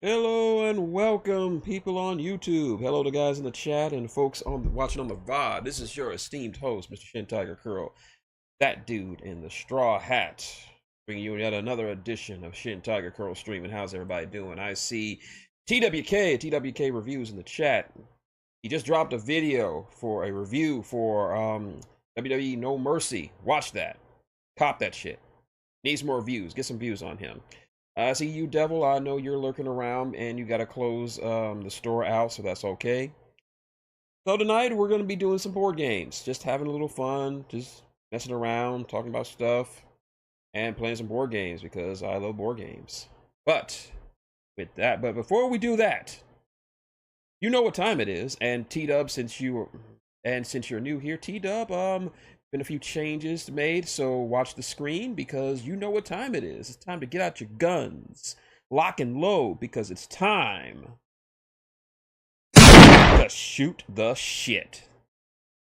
Hello and welcome, people on YouTube. Hello to guys in the chat and folks watching on the VOD. This is your esteemed host, Mr. Shintigercurl, that dude in the straw hat, bringing you yet another edition of Shintigercurl Streamin. How's everybody doing? I see TWK Reviews in the chat. He just dropped a video for a review for WWE No Mercy. Watch that. Cop that shit. Needs more views. Get some views on him. I see you, Devil. I know you're lurking around and you got to close the store out, so that's okay. So tonight we're going to be doing some board games. Just having a little fun, just messing around, talking about stuff, and playing some board games because I love board games. But before we do that, you know what time it is. And T-Dub, since you're new here, T-Dub, been a few changes made, so watch the screen because you know what time it is. It's time to get out your guns, lock and load, because it's time to shoot the shit.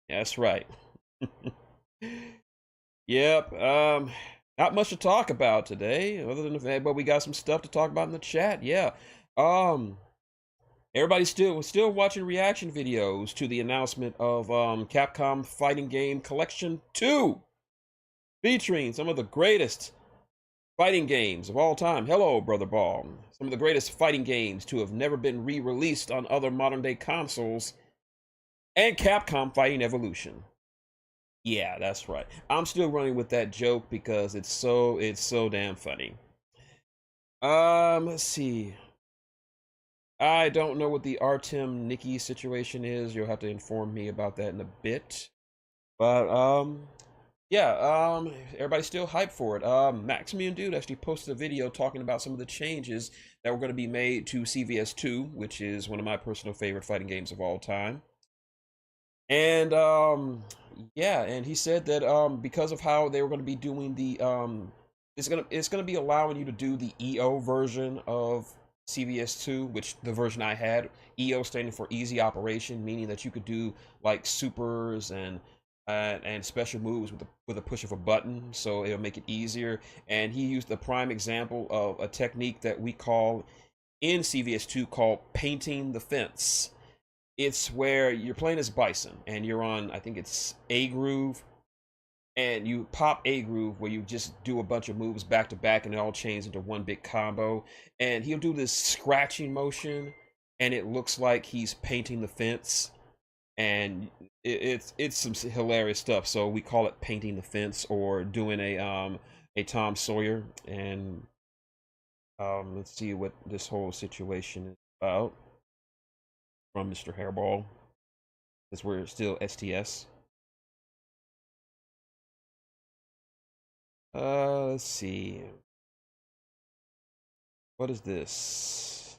That's right. Yep. Not much to talk about today, other than the fact, but we got some stuff to talk about in the chat. Yeah. Everybody's still watching reaction videos to the announcement of Capcom Fighting Game Collection 2, featuring some of the greatest fighting games of all time. Hello, Brother Ball. Some of the greatest fighting games to have never been re-released on other modern-day consoles, and Capcom Fighting Evolution. Yeah, that's right. I'm still running with that joke because it's so damn funny. Let's see. I don't know what the Artem Nikki situation is. You'll have to inform me about that in a bit. But yeah, everybody's still hyped for it. Maximilian Dude actually posted a video talking about some of the changes that were going to be made to CVS 2, which is one of my personal favorite fighting games of all time. And yeah, and he said that because of how they were going to be doing the it's gonna be allowing you to do the EO version of CVS 2, which the version I had, EO standing for easy operation, meaning that you could do like supers and special moves with a push of a button, so it'll make it easier. And he used the prime example of a technique that we call in CVS 2 called painting the fence. It's where you're playing as Bison and you're on, I think it's A groove, and you pop A groove where you just do a bunch of moves back to back and it all chains into one big combo. And he'll do this scratching motion and it looks like he's painting the fence. And it's some hilarious stuff. So we call it painting the fence, or doing a Tom Sawyer. And let's see what this whole situation is about from Mr. Hairball, because we're still STS. Let's see. What is this?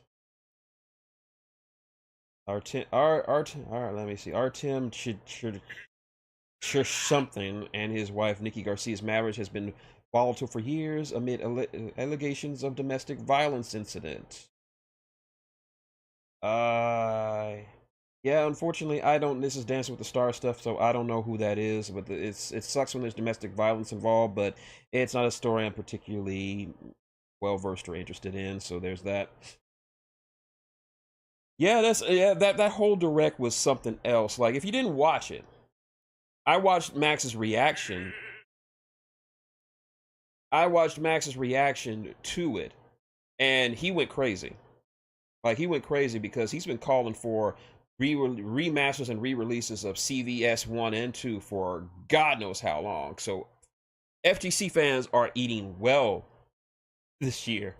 Artem, let me see. Artem something and his wife Nikki Garcia's marriage has been volatile for years amid allegations of domestic violence incident. Yeah, unfortunately, I don't. This is Dancing with the Stars stuff, so I don't know who that is. But it sucks when there's domestic violence involved. But it's not a story I'm particularly well versed or interested in. So there's that. Yeah, that whole direct was something else. Like, if you didn't watch it, I watched Max's reaction. I watched Max's reaction to it, and he went crazy. Like, he went crazy because he's been calling for remasters and re-releases of CVS 1 and 2 for God knows how long. So FGC fans are eating well this year.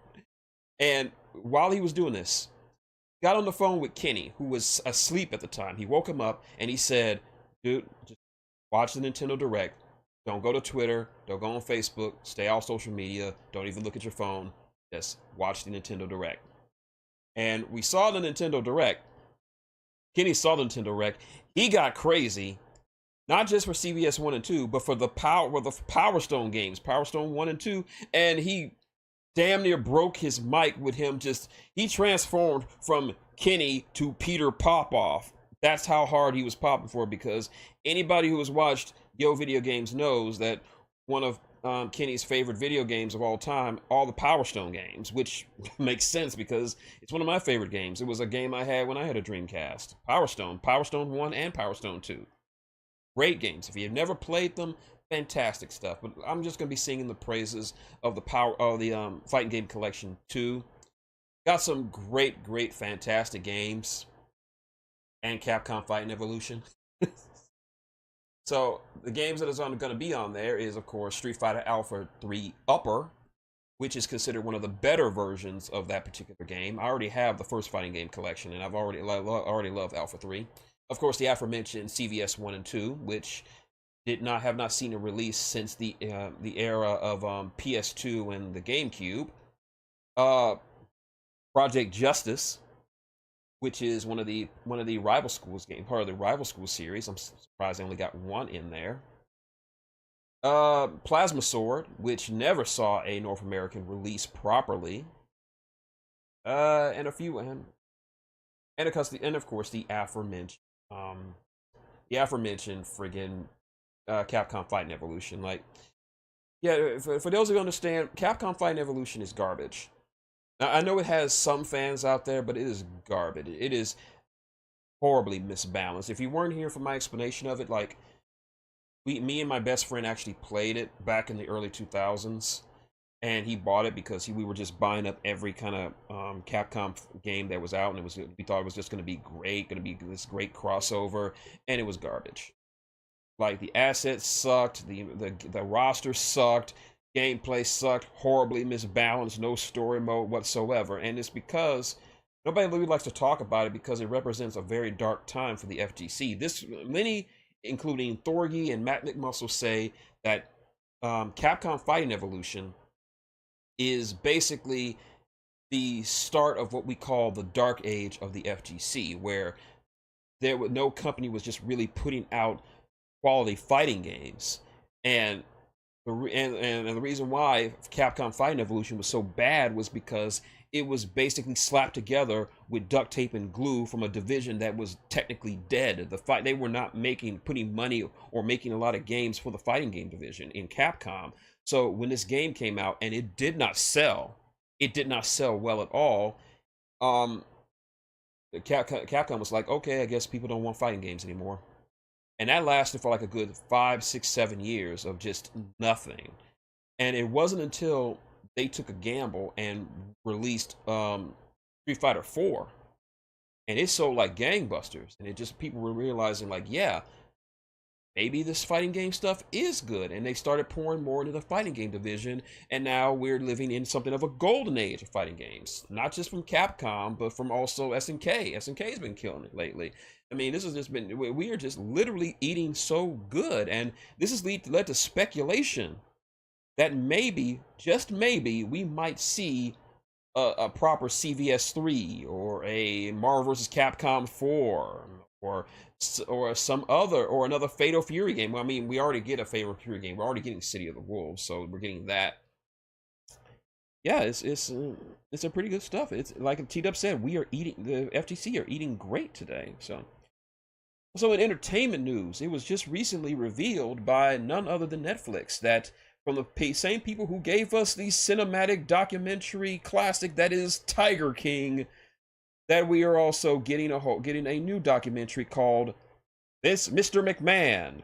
And while he was doing this, got on the phone with Kenny, who was asleep at the time. He woke him up and he said, dude, just watch the Nintendo Direct. Don't go to Twitter. Don't go on Facebook. Stay off social media. Don't even look at your phone. Just watch the Nintendo Direct. And we saw the Nintendo Direct. Kenny saw the Nintendo Direct. He got crazy, not just for CVS 1 and 2, but for the Power Stone games, Power Stone 1 and 2. And he damn near broke his mic with him. He transformed from Kenny to Peter Popoff. That's how hard he was popping for, because anybody who has watched Yo Video Games knows that one of Kenny's favorite video games of all time, all the Power Stone games, which makes sense because it's one of my favorite games. It was a game I had when I had a Dreamcast. Power Stone 1 and Power Stone 2. Great games. If you've never played them, fantastic stuff. But I'm just going to be singing the praises of the Fighting Game Collection 2. Got some great, fantastic games. And Capcom Fighting Evolution. So the games that is going to be on there is, of course, Street Fighter Alpha 3 Upper, which is considered one of the better versions of that particular game. I already have the first Fighting Game Collection, and I've already loved Alpha 3. Of course, the aforementioned CVS 1 and 2, which have not seen a release since the era of PS2 and the GameCube. Project Justice, which is one of the Rival Schools game, part of the Rival School series. I'm surprised I only got one in there. Plasma Sword, which never saw a North American release properly. And a few, and of course the aforementioned friggin' Capcom Fighting Evolution. Like, yeah, for those who understand, Capcom Fighting Evolution is garbage. Now, I know it has some fans out there, but it is garbage. It is horribly misbalanced. If you weren't here for my explanation of it, like, me and my best friend actually played it back in the early 2000s, and he bought it because we were just buying up every kind of Capcom game that was out, and we thought it was just going to be great, going to be this great crossover, and it was garbage. Like, the assets sucked, the roster sucked, gameplay sucked, horribly misbalanced, no story mode whatsoever, and it's because nobody really likes to talk about it because it represents a very dark time for the FGC. Many, including Thorgy and Matt McMuscle, say that Capcom Fighting Evolution is basically the start of what we call the dark age of the FGC, where no company was just really putting out quality fighting games, and the reason why Capcom Fighting Evolution was so bad was because it was basically slapped together with duct tape and glue from a division that was technically dead. They were not putting money or making a lot of games for the fighting game division in Capcom. So when this game came out and it did not sell well at all. Capcom was like, okay, I guess people don't want fighting games anymore. And that lasted for like a good 5, 6, 7 years of just nothing. And it wasn't until they took a gamble and released Street Fighter 4, and it sold like gangbusters. And people were realizing, like, yeah, maybe this fighting game stuff is good. And they started pouring more into the fighting game division. And now we're living in something of a golden age of fighting games, not just from Capcom, but from also SNK. SNK has been killing it lately. I mean, we are just literally eating so good. And this has led to speculation that maybe, just maybe, we might see a proper CVS 3 or a Marvel vs. Capcom 4 or some other, or another Fatal Fury game. Well, I mean, we already get a Fatal Fury game. We're already getting City of the Wolves, so we're getting that. Yeah, it's some pretty good stuff. It's like T-Dub said, the FTC are eating great today. So in entertainment news, it was just recently revealed by none other than Netflix that from the same people who gave us the cinematic documentary classic that is Tiger King, that we are also getting a new documentary called This Mr. McMahon.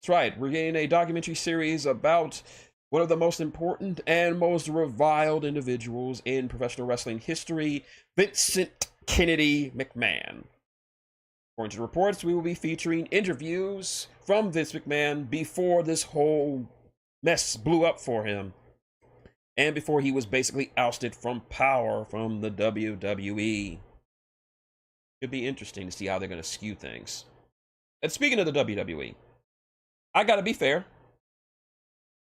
That's right, we're getting a documentary series about one of the most important and most reviled individuals in professional wrestling history, Vincent Kennedy McMahon. According to the reports, we will be featuring interviews from Vince McMahon before this whole mess blew up for him, and before he was basically ousted from power from the WWE. It'd be interesting to see how they're going to skew things. And speaking of the WWE, I gotta be fair.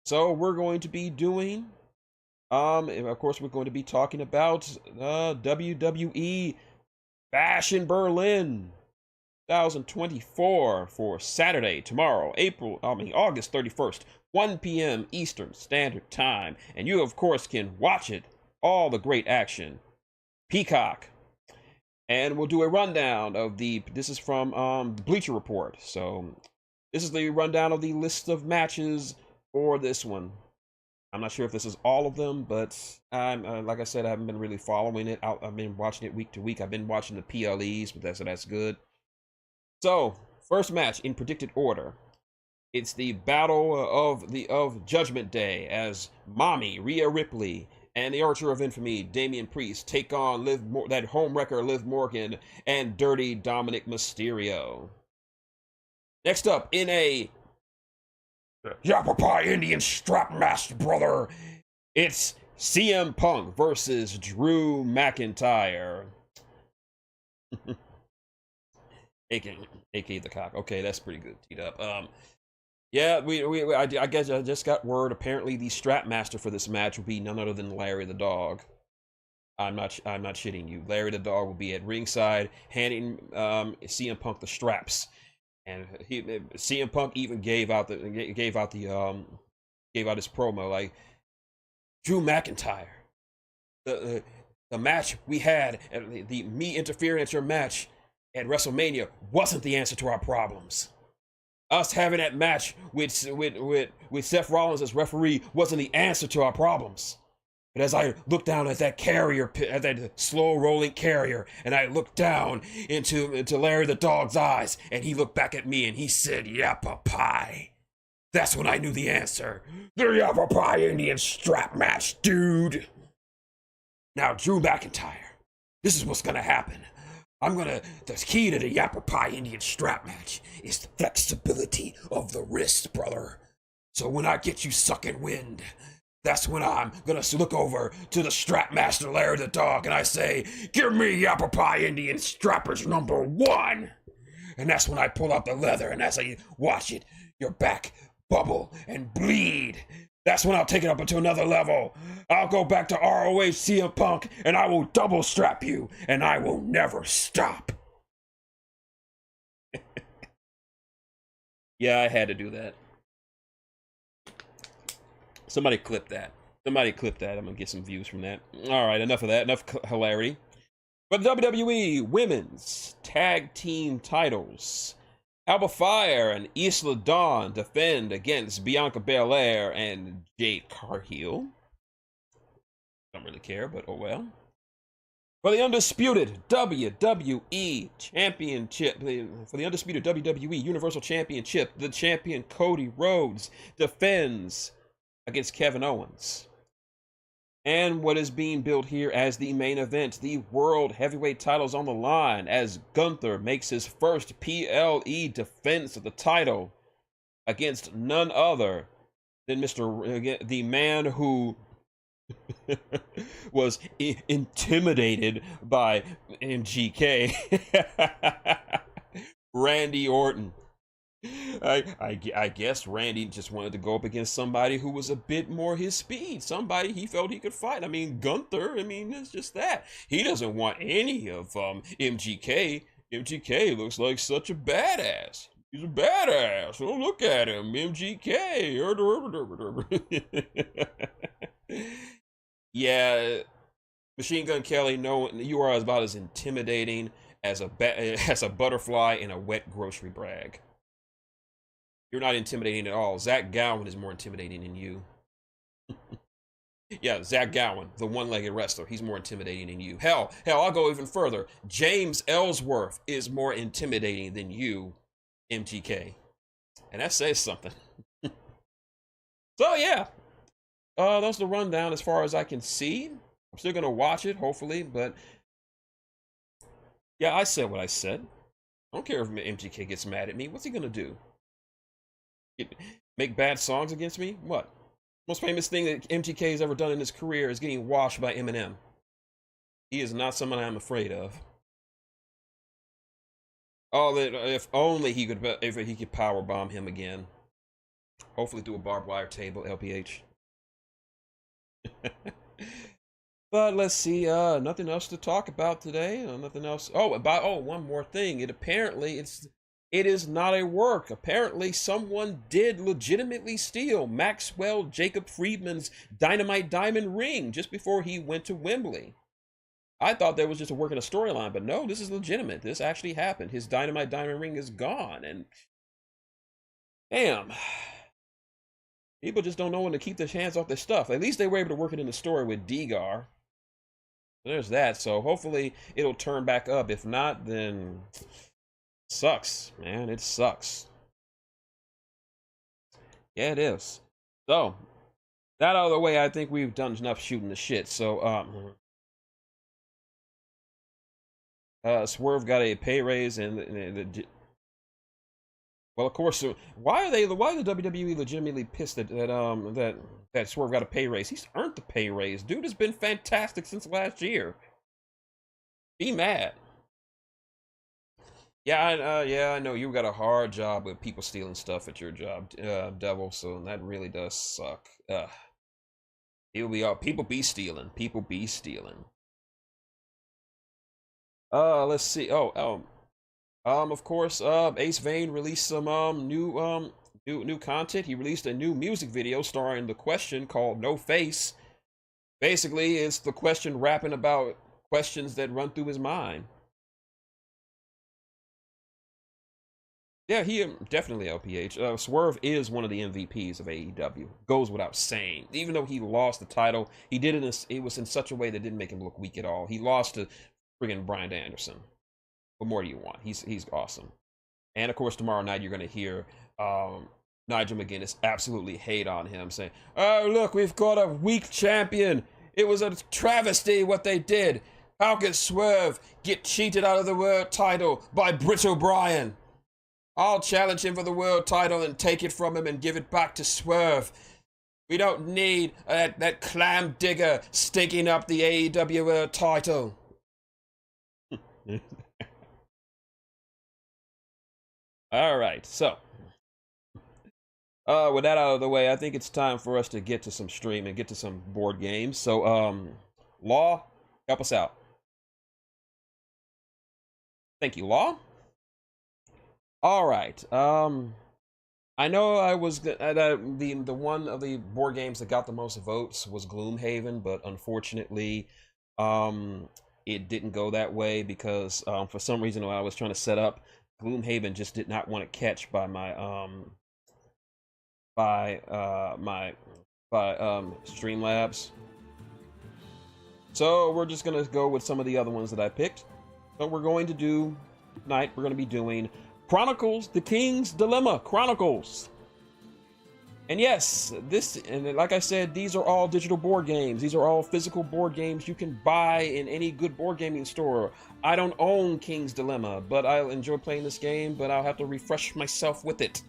So we're going to be doing, of course, we're going to be talking about WWE Bash in Berlin 2024 for Saturday, tomorrow, August 31st, 1 p.m. Eastern Standard Time. And you, of course, can watch it, all the great action, Peacock. And we'll do a rundown of this is from Bleacher Report. So this is the rundown of the list of matches for this one. I'm not sure if this is all of them, but I'm like I said, I haven't been really following it. I've been watching it week to week. I've been watching the PLEs, but that's good. So, first match in predicted order. It's the battle of Judgment Day as Mommy Rhea Ripley and the Archer of Infamy Damian Priest take on that homewrecker Liv Morgan and Dirty Dominic Mysterio. Next up in a Yappa Indian strap match, brother, it's CM Punk versus Drew McIntyre. AKA the cock. Okay, that's pretty good. Teed up. Yeah, I guess I just got word. Apparently, the strap master for this match will be none other than Larry the Dog. I'm not shitting you. Larry the Dog will be at ringside, handing CM Punk the straps, and CM Punk even gave out his promo like, Drew McIntyre, the match we had, the me interfering at your match at WrestleMania wasn't the answer to our problems. Us having that match with Seth Rollins as referee wasn't the answer to our problems. But as I looked down at that carrier, at that slow rolling carrier, and I looked down into Larry the Dog's eyes, and he looked back at me and he said, Yappa pie. That's when I knew the answer. The Yappa Pie Indian strap match, dude. Now, Drew McIntyre, this is what's gonna happen. The key to the Yappa Pie Indian strap match is the flexibility of the wrist, brother. So when I get you sucking wind, that's when I'm gonna look over to the strap master Larry the Dog and I say, give me Yappa Pie Indian strappers number 1. And that's when I pull out the leather and as I watch it, your back bubble and bleed. That's when I'll take it up into another level. I'll go back to ROH CM Punk and I will double strap you and I will never stop. Yeah, I had to do that. Somebody clip that. I'm gonna get some views from that. All right, enough of that. Enough hilarity. But WWE Women's Tag Team titles. Alba Fire and Isla Dawn defend against Bianca Belair and Jade Cargill. Don't really care, but oh well. For the undisputed WWE Championship, for the undisputed WWE Universal Championship, the champion Cody Rhodes defends against Kevin Owens. And what is being built here as the main event, the World Heavyweight titles on the line as Gunther makes his first PLE defense of the title against none other than the man who was intimidated by MGK, Randy Orton. I guess Randy just wanted to go up against somebody who was a bit more his speed, somebody he felt he could fight. I mean, Gunther, it's just that. He doesn't want any of MGK. MGK looks like such a badass. He's a badass. Oh, look at him, MGK. Yeah, Machine Gun Kelly, no, you are about as intimidating as a butterfly in a wet grocery bag. You're not intimidating at all. Zach Gowen is more intimidating than you. Yeah, Zach Gowen, the one-legged wrestler, he's more intimidating than you. Hell, I'll go even further. James Ellsworth is more intimidating than you, MGK. And that says something. So, yeah. That's the rundown as far as I can see. I'm still going to watch it, hopefully, but yeah, I said what I said. I don't care if MGK gets mad at me. What's he going to do? Make bad songs against me? What? Most famous thing that MGK has ever done in his career is getting washed by Eminem. He is not someone I'm afraid of. Oh, that if only he could power bomb him again. Hopefully through a barbed wire table, LPH. But let's see, nothing else to talk about today. Nothing else. One more thing. It is not a work. Apparently, someone did legitimately steal Maxwell Jacob Friedman's Dynamite Diamond ring just before he went to Wembley. I thought that was just a work in a storyline, but no, this is legitimate. This actually happened. His Dynamite Diamond ring is gone, and damn. People just don't know when to keep their hands off their stuff. At least they were able to work it in the story with Degar. There's that. So hopefully it'll turn back up. If not, then sucks, man. It sucks. Yeah, it is. So that out of the way, I think we've done enough shooting the shit. So Swerve got a pay raise, and well, of course. Why are the WWE legitimately pissed that Swerve got a pay raise? He's earned the pay raise. Dude has been fantastic since last year. Be mad. Yeah, I know you got a hard job with people stealing stuff at your job, Devil. So that really does suck. People be stealing. People be stealing. Let's see. Of course, Ace Vane released some new content. He released a new music video starring The Question called No Face. Basically, it's The Question rapping about questions that run through his mind. Yeah, he definitely LPH. Swerve is one of the MVPs of AEW. Goes without saying. Even though he lost the title, he did it was in such a way that didn't make him look weak at all. He lost to friggin' Bryan Anderson. What more do you want? He's awesome. And of course, tomorrow night you're gonna hear Nigel McGuinness absolutely hate on him, saying, "Oh look, we've got a weak champion. It was a travesty what they did. How could Swerve get cheated out of the world title by Britt O'Brien? I'll challenge him for the world title and take it from him and give it back to Swerve. We don't need that clam digger stinking up the AEW world title." All right, so with that out of the way, I think it's time for us to get to some stream and get to some board games. So, Law, help us out. Thank you, Law. All right. I know I was the one of the board games that got the most votes was Gloomhaven, but unfortunately, it didn't go that way because for some reason when I was trying to set up, Gloomhaven just did not want to catch by my Streamlabs. So we're just gonna go with some of the other ones that I picked. So we're going to do tonight. We're going to be doing Chronicles: The King's Dilemma Chronicles. And yes, and like I said, these are all digital board games. These are all physical board games you can buy in any good board gaming store. I don't own King's Dilemma, but I'll enjoy playing this game, but I'll have to refresh myself with it.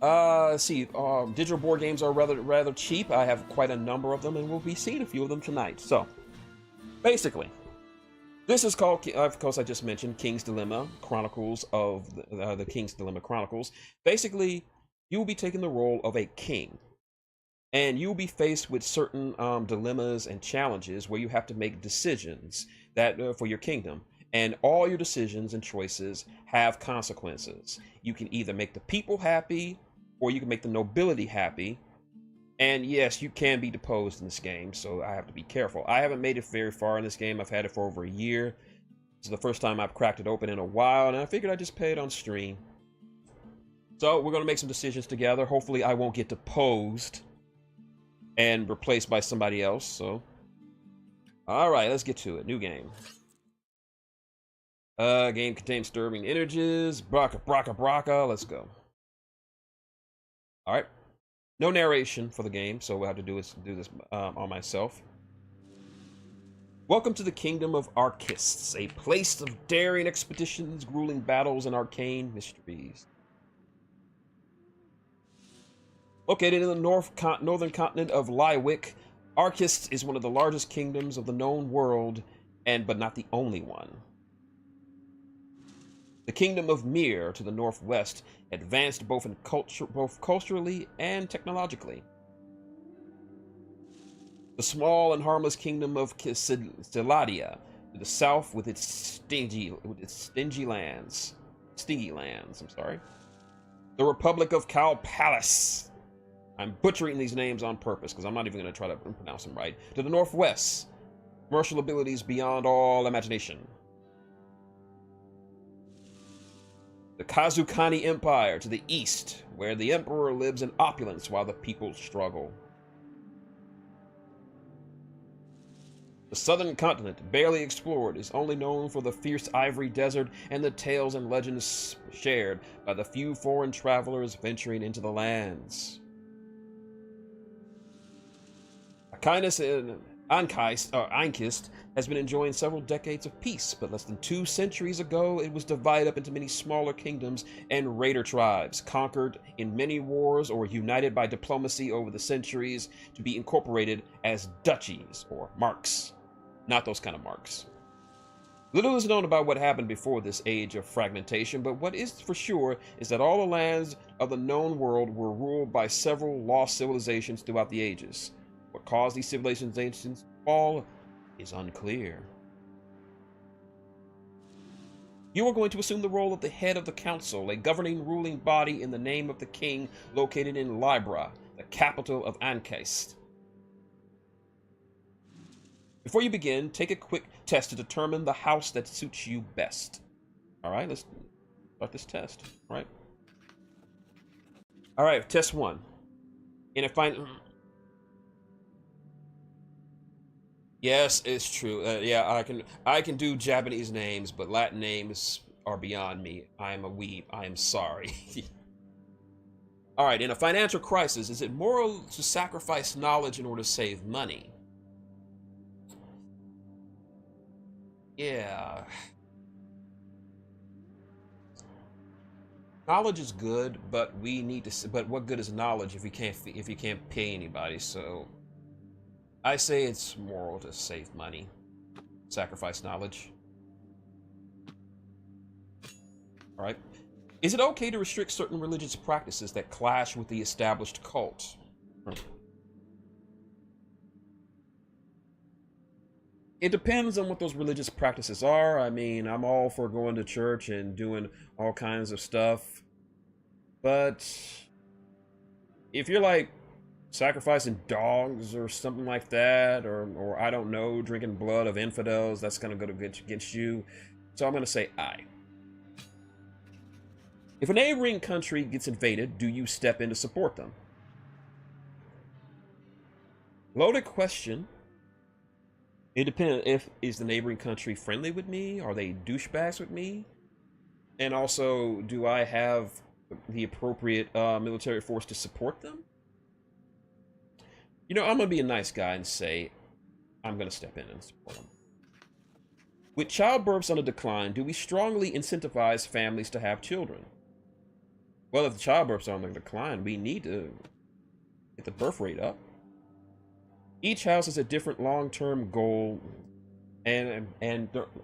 Let's see, digital board games are rather cheap. I have quite a number of them, and we'll be seeing a few of them tonight. So, basically, this is called, of course, I just mentioned King's Dilemma Chronicles of the King's Dilemma Chronicles. Basically, you will be taking the role of a king, and you will be faced with certain dilemmas and challenges where you have to make decisions that for your kingdom, and all your decisions and choices have consequences. You can either make the people happy, or you can make the nobility happy. And yes, you can be deposed in this game, so I have to be careful. I haven't made it very far in this game. I've had it for over a year. This is the first time I've cracked it open in a while, and I figured I'd just play it on stream. So we're going to make some decisions together. Hopefully I won't get deposed and replaced by somebody else. So, all right, let's get to it. New game. Game contains disturbing images. Braka, braka, braka. Let's go. All right. No narration for the game, so we'll have to do this on myself. Welcome to the Kingdom of Arkists, a place of daring expeditions, grueling battles, and arcane mysteries. Located in the northern continent of Lywick, Arkists is one of the largest kingdoms of the known world, but not the only one. The Kingdom of Mir to the northwest advanced both culturally and technologically. The small and harmless Kingdom of Stiladia to the south with its stingy lands. I'm sorry. The Republic of Cal Palace. I'm butchering these names on purpose because I'm not even going to try to pronounce them right. To the northwest, commercial abilities beyond all imagination. The Kazukani Empire to the east, where the emperor lives in opulence while the people struggle. The southern continent, barely explored, is only known for the fierce ivory desert and the tales and legends shared by the few foreign travelers venturing into the lands. Aquinas in Einkist has been enjoying several decades of peace, but less than 2 centuries ago it was divided up into many smaller kingdoms and raider tribes, conquered in many wars or united by diplomacy over the centuries to be incorporated as duchies or marks. Not those kind of marks. Little is known about what happened before this age of fragmentation, but what is for sure is that all the lands of the known world were ruled by several lost civilizations throughout the ages. What caused these civilizations to fall is unclear. You are going to assume the role of the head of the council, a governing ruling body in the name of the king, located in Libra, the capital of Einkist. Before you begin, take a quick test to determine the house that suits you best. All right, let's start this test. All right, test 1. And if yes, it's true. Yeah, I can do Japanese names, but Latin names are beyond me. I am a weeb. I am sorry. All right, in a financial crisis, is it moral to sacrifice knowledge in order to save money? Yeah. Knowledge is good, but we need to. But what good is knowledge if you can't pay anybody? So, I say it's moral to save money, sacrifice knowledge. All right. Is it okay to restrict certain religious practices that clash with the established cult? It depends on what those religious practices are. I mean, I'm all for going to church and doing all kinds of stuff. But if you're like sacrificing dogs or something like that, or I don't know, drinking blood of infidels, that's going to go against you. So I'm going to say aye. If a neighboring country gets invaded, do you step in to support them? Loaded question. It depends. Is the neighboring country friendly with me? Are they douchebags with me? And also, do I have the appropriate military force to support them? You know, I'm going to be a nice guy and say I'm going to step in and support them. With childbirths on a decline, do we strongly incentivize families to have children? Well, if the childbirths are on the decline, we need to get the birth rate up. Each house has a different long-term goal, and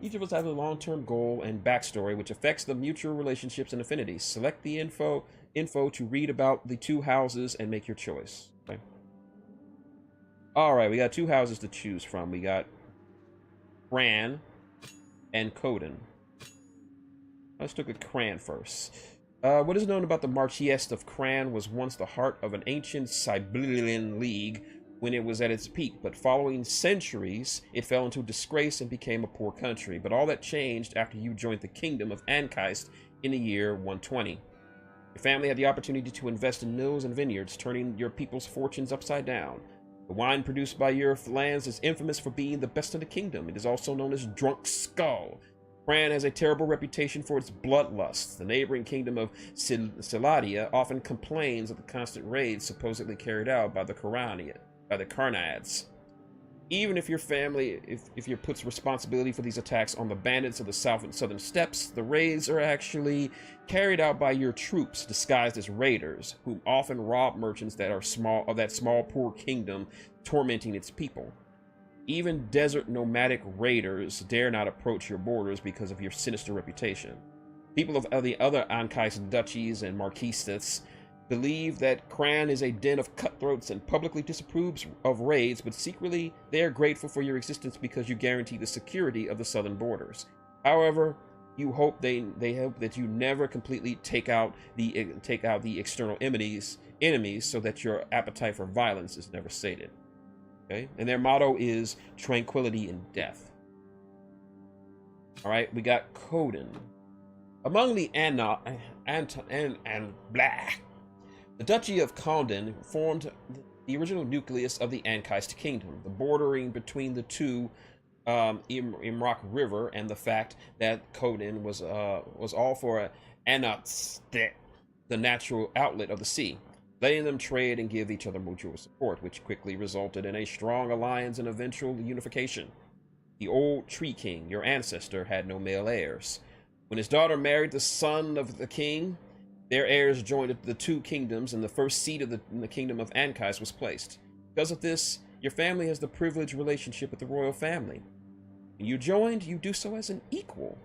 each of us has a long-term goal and backstory, which affects the mutual relationships and affinities. Select the info to read about the 2 houses and make your choice. Okay. All right, we got 2 houses to choose from. We got Cran and Coden. Let's look at Cran first. What is known about the Marquess of Cran was once the heart of an ancient Sibyllian league when it was at its peak, but following centuries, it fell into disgrace and became a poor country. But all that changed after you joined the kingdom of Einkist in the year 120. Your family had the opportunity to invest in mills and vineyards, turning your people's fortunes upside down. The wine produced by your lands is infamous for being the best in the kingdom. It is also known as Drunk Skull. Cran has a terrible reputation for its bloodlust. The neighboring kingdom of Siladia often complains of the constant raids supposedly carried out by the Carnads. Even if your family, if you puts responsibility for these attacks on the bandits of the south and southern steppes, the raids are actually carried out by your troops disguised as raiders, who often rob merchants that are small poor kingdom, tormenting its people. Even desert nomadic raiders dare not approach your borders because of your sinister reputation. People of the other Einkist duchies and marquesas believe that Cran is a den of cutthroats and publicly disapproves of raids, but secretly they are grateful for your existence because you guarantee the security of the southern borders. However, you hope they hope that you never completely take out the external enemies, so that your appetite for violence is never sated. Okay, and their motto is tranquility in death. All right, we got Coden. Among the the Duchy of Condon formed the original nucleus of the Ankeist Kingdom, the bordering between the two Imrock River, and the fact that Condon was all for Anats, the natural outlet of the sea, letting them trade and give each other mutual support, which quickly resulted in a strong alliance and eventual unification. The old Tree King, your ancestor, had no male heirs. When his daughter married the son of the king, their heirs joined the two kingdoms, and the first seat of the kingdom of Ankeist was placed. Because of this, your family has the privileged relationship with the royal family. When you joined, you do so as an equal,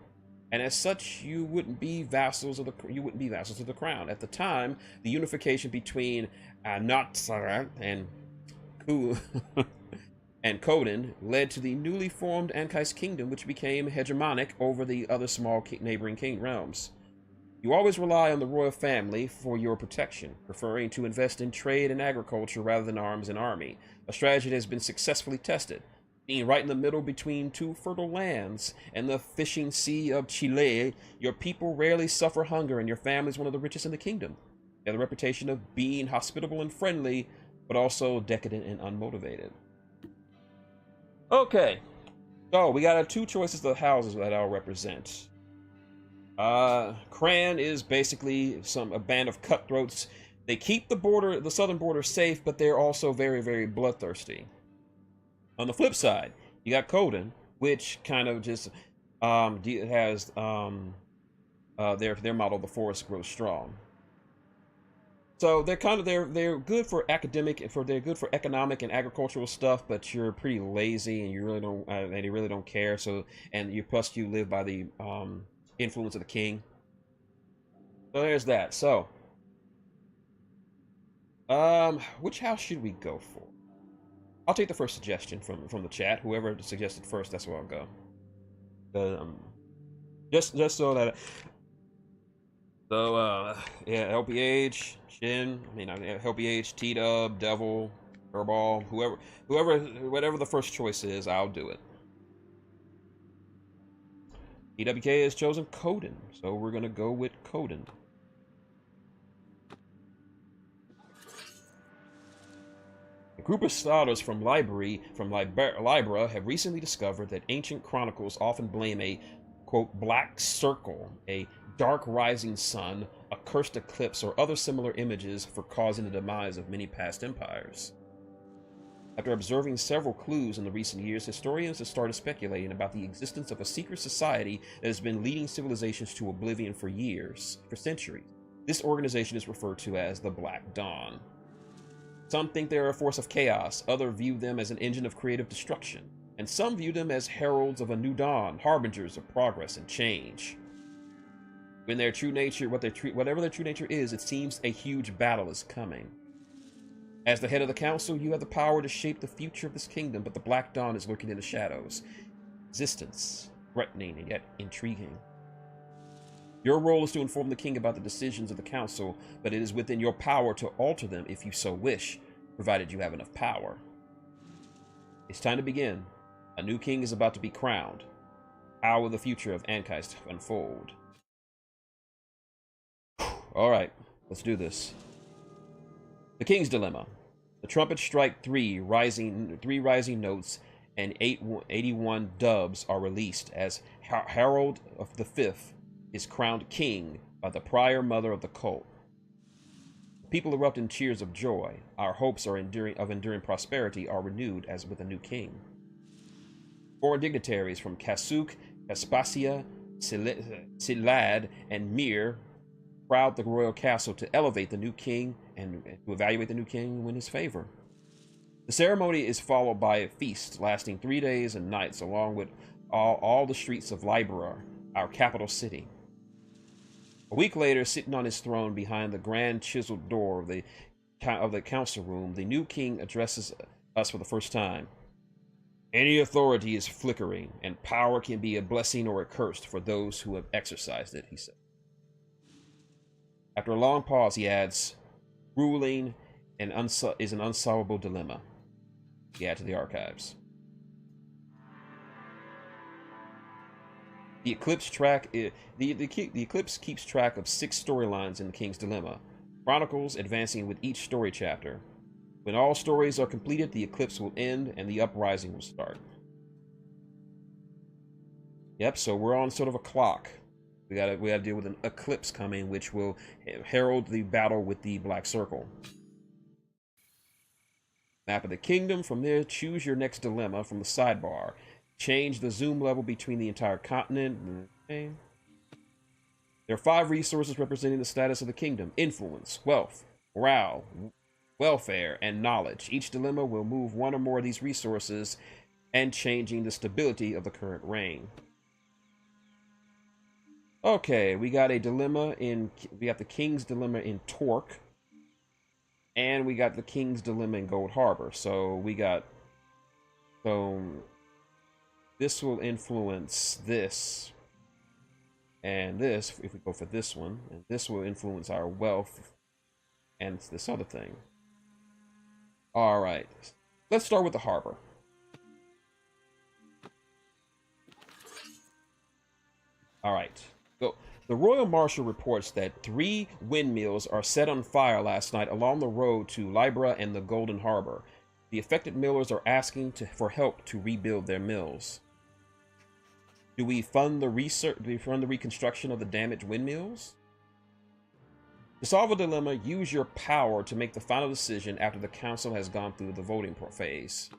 and as such, you wouldn't be vassals of the crown. At the time, the unification between Natsara and and Coden led to the newly formed Ankeist Kingdom, which became hegemonic over the other small neighboring king realms. You always rely on the royal family for your protection, preferring to invest in trade and agriculture rather than arms and army, a strategy that has been successfully tested. Being right in the middle between two fertile lands and the fishing sea of Chile, your people rarely suffer hunger, and your family is one of the richest in the kingdom. You have the reputation of being hospitable and friendly, but also decadent and unmotivated. Okay, so we got two choices of houses that I'll represent. Cran is basically a band of cutthroats. They keep the southern border safe, but they're also very, very bloodthirsty. On the flip side, you got Coden, which kind of just has their motto: "The forest grows strong." So they're good for they're good for economic and agricultural stuff, but you're pretty lazy and you really don't care. So plus you live by the influence of the king. So there's that. So which house should we go for? I'll take the first suggestion from the chat. Whoever suggested first, that's where I'll go. Just so that. So yeah, LPH, Shin. LPH, T-Dub, Devil, Furball, whatever the first choice is, I'll do it. EWK has chosen Coden, so we're gonna go with Coden. A group of scholars from Libra have recently discovered that ancient chronicles often blame a, quote, black circle, a dark rising sun, a cursed eclipse, or other similar images for causing the demise of many past empires. After observing several clues in the recent years, historians have started speculating about the existence of a secret society that has been leading civilizations to oblivion for centuries. This organization is referred to as the Black Dawn. Some think they are a force of chaos, others view them as an engine of creative destruction, and some view them as heralds of a new dawn, harbingers of progress and change. When their true nature, whatever their true nature is, it seems a huge battle is coming. As the head of the council, you have the power to shape the future of this kingdom, but the Black Dawn is lurking in the shadows. Existence, threatening and yet intriguing. Your role is to inform the king about the decisions of the council, but it is within your power to alter them if you so wish, provided you have enough power. It's time to begin. A new king is about to be crowned. How will the future of Ankeist unfold? Alright, let's do this. The King's Dilemma. The trumpets strike three rising notes, and 81 dubs are released as Harold of the Fifth is crowned king by the prior mother of the cult. People erupt in cheers of joy. Our hopes of enduring prosperity are renewed as with a new king. Foreign dignitaries from Kasuk, Kaspasia, Silad, and Mir crowd the royal castle to elevate the new king and to evaluate the new king and win his favor. The ceremony is followed by a feast lasting 3 days and nights along with all the streets of Libra, our capital city. A week later, sitting on his throne behind the grand chiseled door of the council room, the new king addresses us for the first time. Any authority is flickering, and power can be a blessing or a curse for those who have exercised it, he said. After a long pause, he adds, ruling is an unsolvable dilemma. He adds to the archives. The Eclipse keeps track of 6 storylines in the King's Dilemma, chronicles advancing with each story chapter. When all stories are completed, the eclipse will end and the uprising will start. Yep, so we're on sort of a clock. We gotta deal with an eclipse coming, which will herald the battle with the Black Circle. Map of the kingdom. From there, choose your next dilemma from the sidebar. Change the zoom level between the entire continent. Okay. There are 5 resources representing the status of the kingdom: influence, wealth, morale, welfare, and knowledge. Each dilemma will move one or more of these resources and changing the stability of the current reign. Okay, we got a dilemma we got the King's Dilemma in Torque, and we got the King's Dilemma in Gold Harbor. So this will influence this, and this, if we go for this one, and this will influence our wealth, and this other thing. All right, let's start with the harbor. All right. So, the Royal Marshal reports that 3 windmills are set on fire last night along the road to Libra and the Golden Harbor. The affected millers are asking for help to rebuild their mills. Do we fund the reconstruction of the damaged windmills? To solve a dilemma, use your power to make the final decision after the council has gone through the voting phase.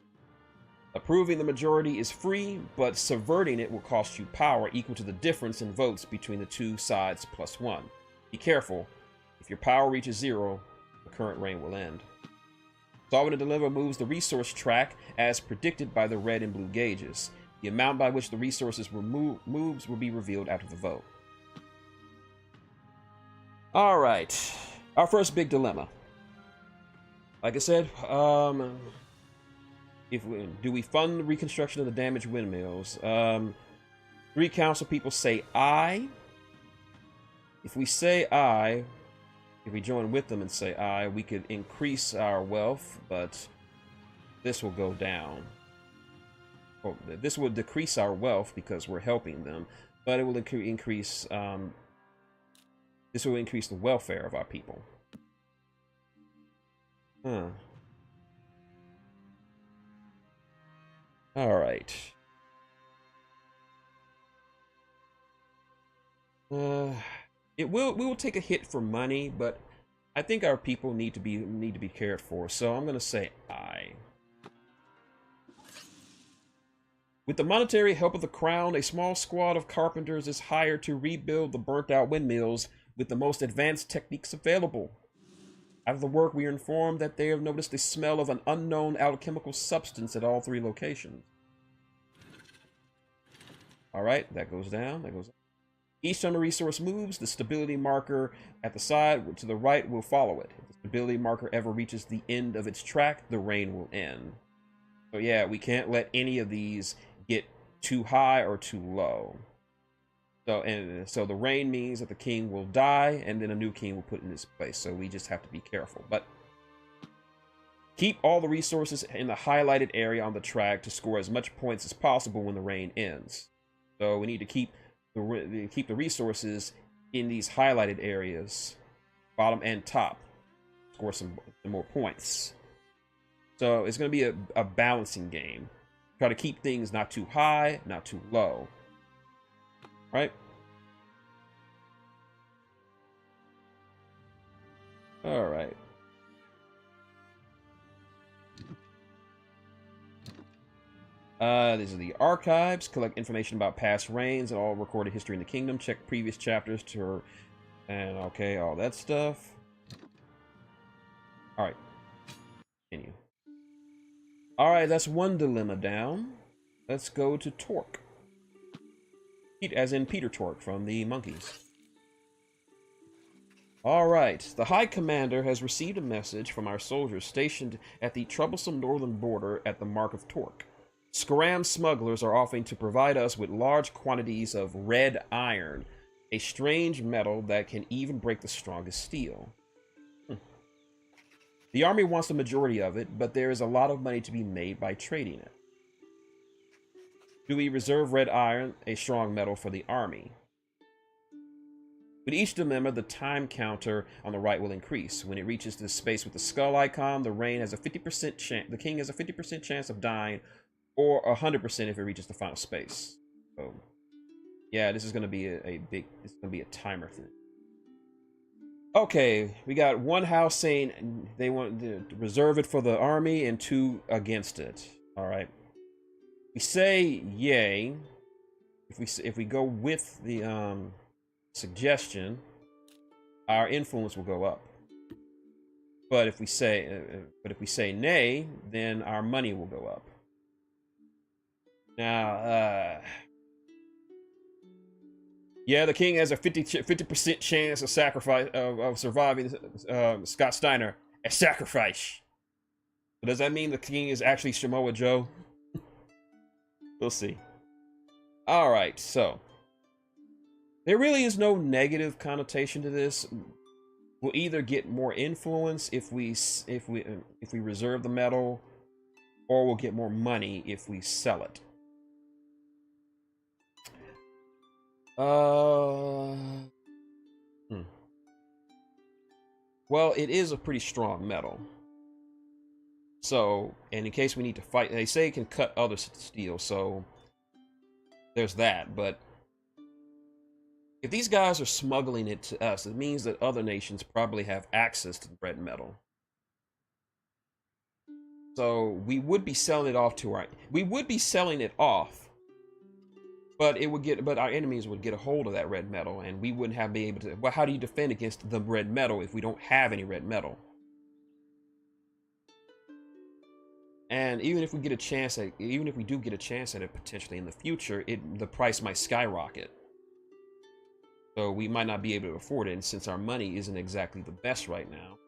Approving the majority is free, but subverting it will cost you power equal to the difference in votes between the 2 sides plus 1. Be careful. If your power reaches 0, the current reign will end. Solving a dilemma moves the resource track as predicted by the red and blue gauges. The amount by which the resources moves will be revealed after the vote. All right, our first big dilemma. Like I said, do we fund the reconstruction of the damaged windmills? 3 council people say aye. If we say aye, if we join with them and say aye, we could increase our wealth, but this will go down. Well, this will decrease our wealth because we're helping them, but it will increase. This will increase the welfare of our people. Huh. All right. We will take a hit for money, but I think our people need to be cared for. So I'm gonna say aye. With the monetary help of the crown, a small squad of carpenters is hired to rebuild the burnt-out windmills with the most advanced techniques available. After the work, we are informed that they have noticed the smell of an unknown alchemical substance at all 3 locations. All right, that goes down. That goes down. Each time a resource moves, the stability marker at the side to the right will follow it. If the stability marker ever reaches the end of its track, the reign will end. So yeah, we can't let any of these get too high or too low. So the reign means that the king will die, and then a new king will put in his place. So we just have to be careful. But keep all the resources in the highlighted area on the track to score as much points as possible when the reign ends. So we need to keep the resources in these highlighted areas, bottom and top, score some more points. So it's going to be a balancing game. Try to keep things not too high, not too low. Right? All right. These are the archives. Collect information about past reigns and all recorded history in the kingdom. Check previous chapters and okay, all that stuff. All right. Continue. All right, that's one dilemma down. Let's go to Torque. As in Peter Torque from the Monkees. All right, the High Commander has received a message from our soldiers stationed at the troublesome northern border at the Mark of Torque. Scram smugglers are offering to provide us with large quantities of red iron, a strange metal that can even break the strongest steel. The army wants the majority of it, but there is a lot of money to be made by trading it. Do we reserve red iron, a strong metal, for the army? With each dilemma, the time counter on the right will increase. When it reaches the space with the skull icon, the king has a 50% chance of dying, or 100% if it reaches the final space. So, yeah, this is going to be it's going to be a timer thing. Okay, we got one house saying they want to reserve it for the army and 2 against it. All right. We say yay. If we go with the suggestion, our influence will go up. But if we say nay, then our money will go up. Now, yeah, the king has a 50% chance of surviving Scott Steiner. A sacrifice. But does that mean the king is actually Samoa Joe? We'll see. All right, so there really is no negative connotation to this. We'll either get more influence if we reserve the metal, or we'll get more money if we sell it. Well, it is a pretty strong metal. So, and in case we need to fight, they say it can cut other steel, so there's that. But if these guys are smuggling it to us, it means that other nations probably have access to the red metal. So we would be selling it off to but our enemies would get a hold of that red metal, and we wouldn't be able to. Well, how do you defend against the red metal if we don't have any red metal? And even if we do get a chance at it potentially in the future, the price might skyrocket. So we might not be able to afford it, and since our money isn't exactly the best right now.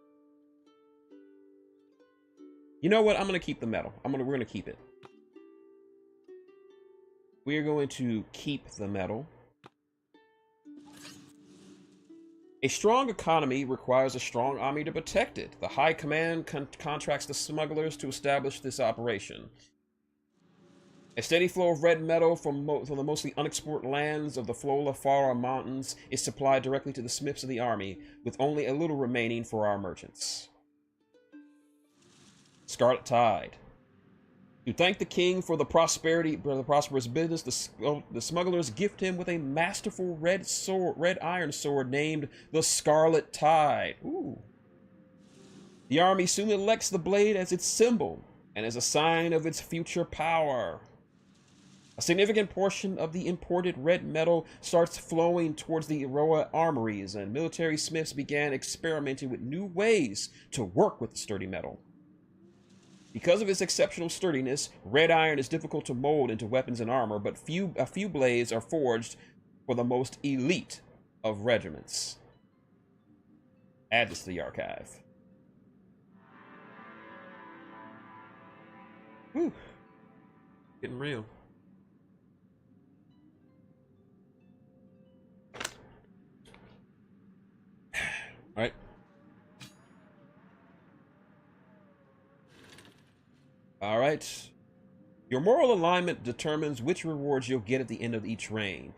You know what? I'm gonna keep the metal. We're gonna keep it. We're going to keep the metal. A strong economy requires a strong army to protect it. The High Command contracts the smugglers to establish this operation. A steady flow of red metal from the mostly unexplored lands of the Flola Fara Mountains is supplied directly to the smiths of the army, with only a little remaining for our merchants. Scarlet Tide. To thank the king for the prosperous business, the smugglers gift him with a masterful red iron sword named the Scarlet Tide. Ooh. The army soon elects the blade as its symbol and as a sign of its future power. A significant portion of the imported red metal starts flowing towards the Iroha armories, and military smiths began experimenting with new ways to work with the sturdy metal. Because of its exceptional sturdiness, red iron is difficult to mold into weapons and armor, but a few blades are forged for the most elite of regiments. Add this to the archive. Whew. Getting real. All right. All right. Your moral alignment determines which rewards you'll get at the end of each reign.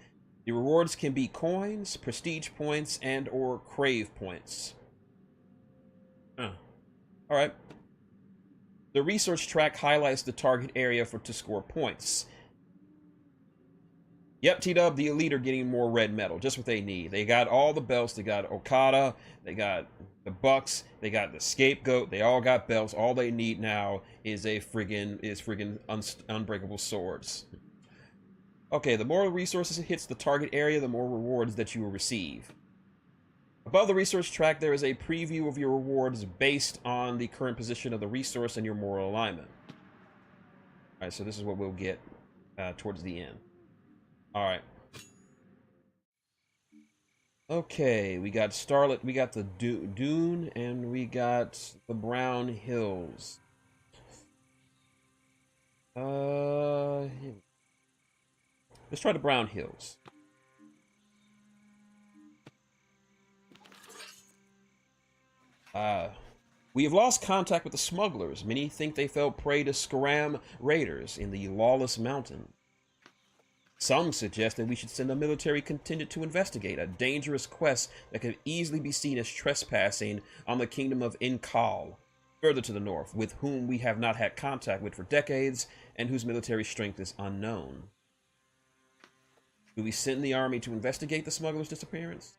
The rewards can be coins, prestige points, and or crave points. All right. The research track highlights the target area to score points. Yep, T-Dub, the elite are getting more red metal, just what they need. They got all the belts. They got Okada, they got the Bucks, they got the Scapegoat. They all got belts. All they need now is friggin' unbreakable swords. Okay, the more resources it hits the target area, the more rewards that you will receive. Above the research track, there is a preview of your rewards based on the current position of the resource and your moral alignment. All right, so this is what we'll get towards the end. All right. Okay, we got Starlit, we got the Dune, and we got the Brown Hills. Let's try the Brown Hills. We have lost contact with the smugglers. Many think they fell prey to Scram raiders in the Lawless Mountain. Some suggest that we should send a military contingent to investigate a dangerous quest that could easily be seen as trespassing on the kingdom of Inkal, further to the north, with whom we have not had contact with for decades and whose military strength is unknown. Do we send the army to investigate the smuggler's disappearance?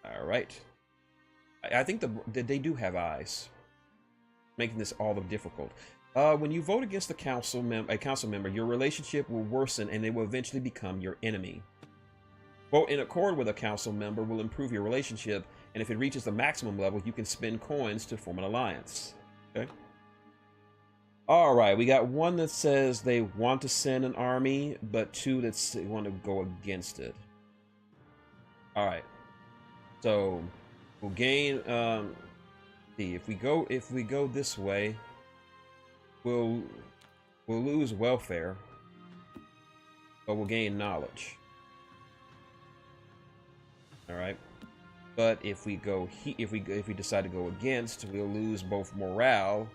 All right. I think that they do have eyes, making this all the difficult. When you vote against a council member, your relationship will worsen and they will eventually become your enemy. Vote in accord with a council member will improve your relationship, and if it reaches the maximum level, you can spend coins to form an alliance. Okay. All right, we got one that says they want to send an army, but two that want to go against it. All right. So we'll gain. See, if we go this way, we'll lose welfare, but we'll gain knowledge. All right. But if we go if we decide to go against, we'll lose both morale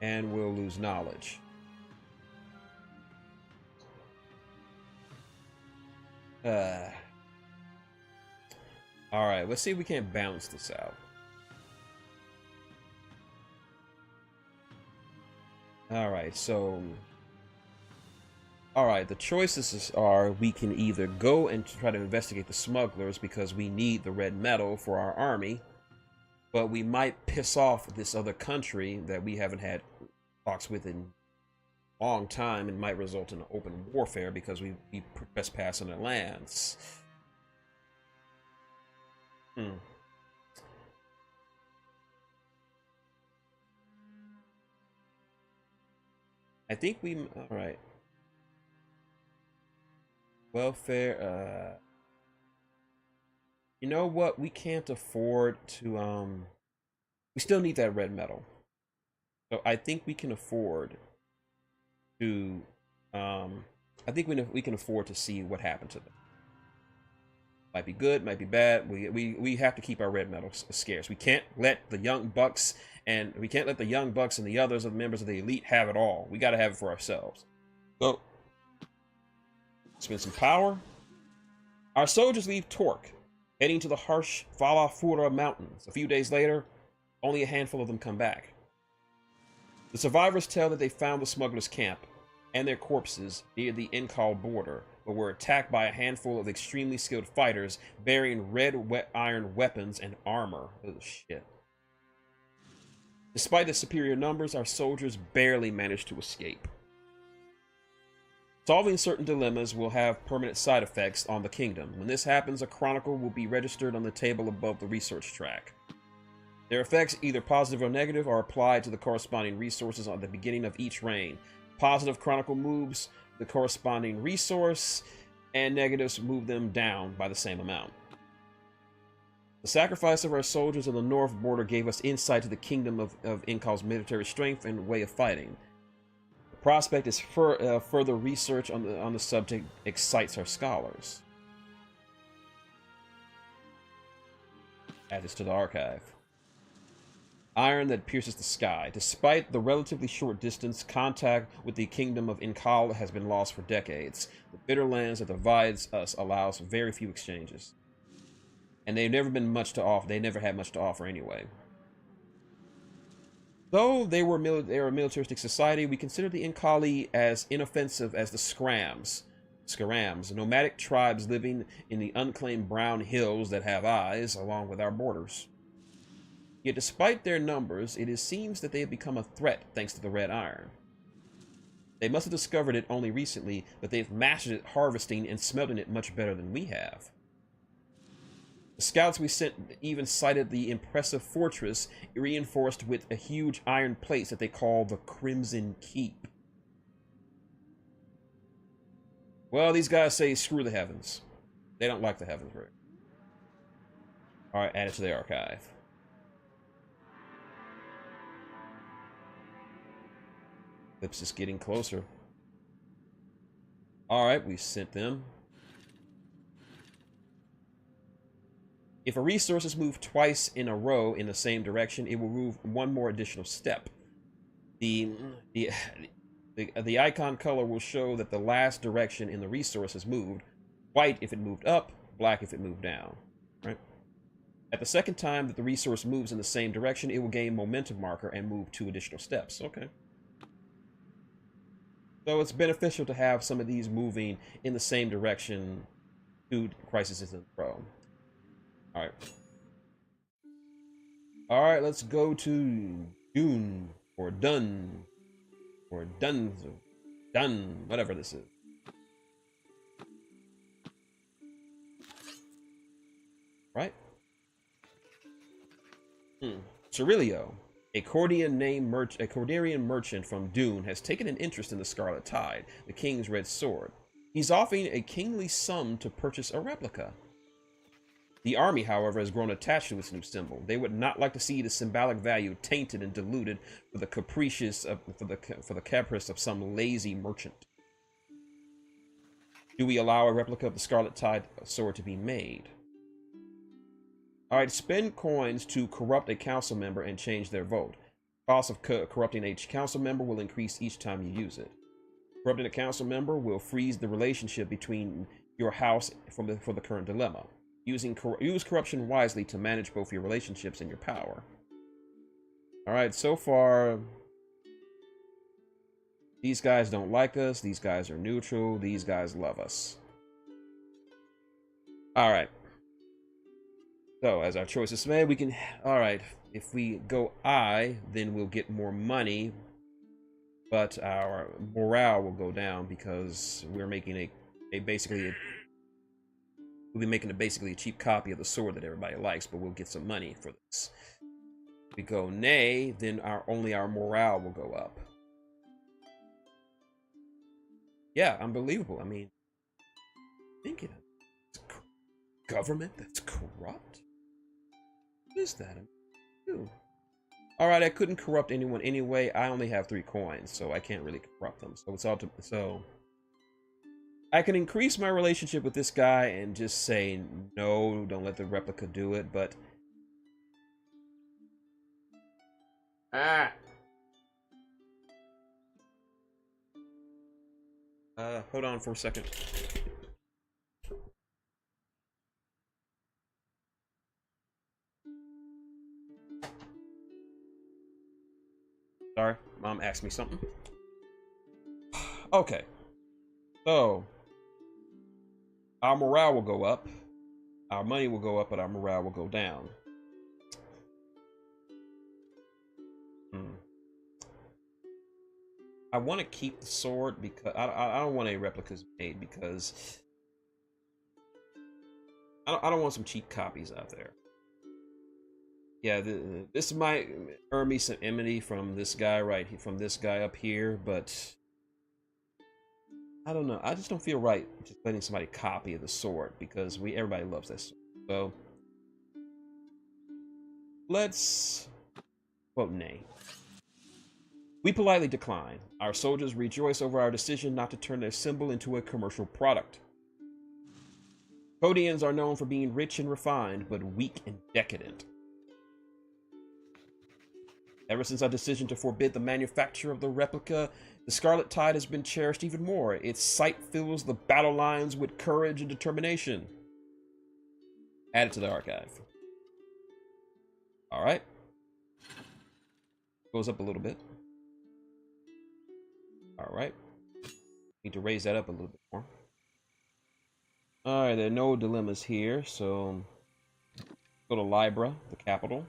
and we'll lose knowledge. All right, let's see if we can't balance this out. All right, so the choices are we can either go and try to investigate the smugglers because we need the red metal for our army, but we might piss off this other country that we haven't had talks with in a long time and might result in open warfare because we trespass on their lands. I think we, all right. Welfare, you know what? We can't afford to, we still need that red metal. So I think we can afford to, I think we can afford to see what happened to them. Might be good, might be bad. We have to keep our red metal scarce. We can't let the young bucks and the others of the members of the elite have it all. We got to have it for ourselves. So, spend some power. Our soldiers leave Torque, heading to the harsh Falafura Mountains. A few days later, only a handful of them come back. The survivors tell that they found the smugglers' camp and their corpses near the Inkal border, but were attacked by a handful of extremely skilled fighters bearing red iron weapons and armor. Oh, shit. Despite the superior numbers, our soldiers barely managed to escape. Solving certain dilemmas will have permanent side effects on the kingdom. When this happens, a chronicle will be registered on the table above the research track. Their effects, either positive or negative, are applied to the corresponding resources at the beginning of each reign. Positive chronicle moves the corresponding resource, and negatives move them down by the same amount. The sacrifice of our soldiers on the north border gave us insight to the kingdom of Inkal's military strength and way of fighting. The prospect is further research on the subject excites our scholars. Add this to the archive. Iron that pierces the sky. Despite the relatively short distance, contact with the kingdom of Inkal has been lost for decades. The bitter lands that divides us allows very few exchanges. And they've never been much to offer. They never had much to offer anyway. Though they were a militaristic society, we consider the Inkali as inoffensive as the Scarams, nomadic tribes living in the unclaimed brown hills that have eyes along with our borders. Yet despite their numbers, it seems that they have become a threat thanks to the red iron. They must have discovered it only recently, but they've mastered it harvesting and smelting it much better than we have. The scouts we sent even sighted the impressive fortress reinforced with a huge iron plates that they call the Crimson Keep. Well, these guys say screw the heavens. They don't like the heavens, right? Alright, add it to the archive. Lips is getting closer. Alright, we sent them. If a resource is moved twice in a row in the same direction, it will move one more additional step. The The icon color will show that the last direction in the resource has moved. White if it moved up, black if it moved down. Right? At the second time that the resource moves in the same direction, it will gain momentum marker and move 2 additional steps. Okay. So it's beneficial to have some of these moving in the same direction to Crisis in the Throne. Alright. Alright, let's go to Dune or Dun or Dun, whatever this is. Right? Cerilio, a Cordarian merchant from Dune, has taken an interest in the Scarlet Tide, the King's Red Sword. He's offering a kingly sum to purchase a replica. The army, however, has grown attached to this new symbol. They would not like to see the symbolic value tainted and diluted for the caprice of some lazy merchant. Do we allow a replica of the Scarlet Tide sword to be made? Alright, spend coins to corrupt a council member and change their vote. Cost of corrupting a council member will increase each time you use it. Corrupting a council member will freeze the relationship between your house for the current dilemma. Use corruption wisely to manage both your relationships and your power. Alright, so far, these guys don't like us, these guys are neutral, these guys love us. Alright. So, as our choice is made, we can... Alright, if we go I, then we'll get more money, but our morale will go down because we're making we'll be making basically a cheap copy of the sword that everybody likes, but we'll get some money for this. If we go nay, then only our morale will go up. Yeah, unbelievable. I mean, thinking of government that's corrupt? What is that? Alright, I couldn't corrupt anyone anyway. I only have 3 coins, so I can't really corrupt them. So it's all to... So I can increase my relationship with this guy and just say, no, don't let the replica do it, but... Hold on for a second. Sorry, Mom asked me something. Okay. So, our morale will go up. Our money will go up, but our morale will go down. I want to keep the sword because I don't want any replicas made because I don't want some cheap copies out there. Yeah, this might earn me some enmity from this guy from this guy up here, but I don't know. I just don't feel right just letting somebody copy the sword because everybody loves this. So let's vote nay. We politely decline. Our soldiers rejoice over our decision not to turn their symbol into a commercial product. Codians are known for being rich and refined, but weak and decadent. Ever since our decision to forbid the manufacture of the replica, the Scarlet Tide has been cherished even more. Its sight fills the battle lines with courage and determination. Add it to the archive. Alright. Goes up a little bit. Alright. Need to raise that up a little bit more. Alright, there are no dilemmas here, so go to Libra, the capital.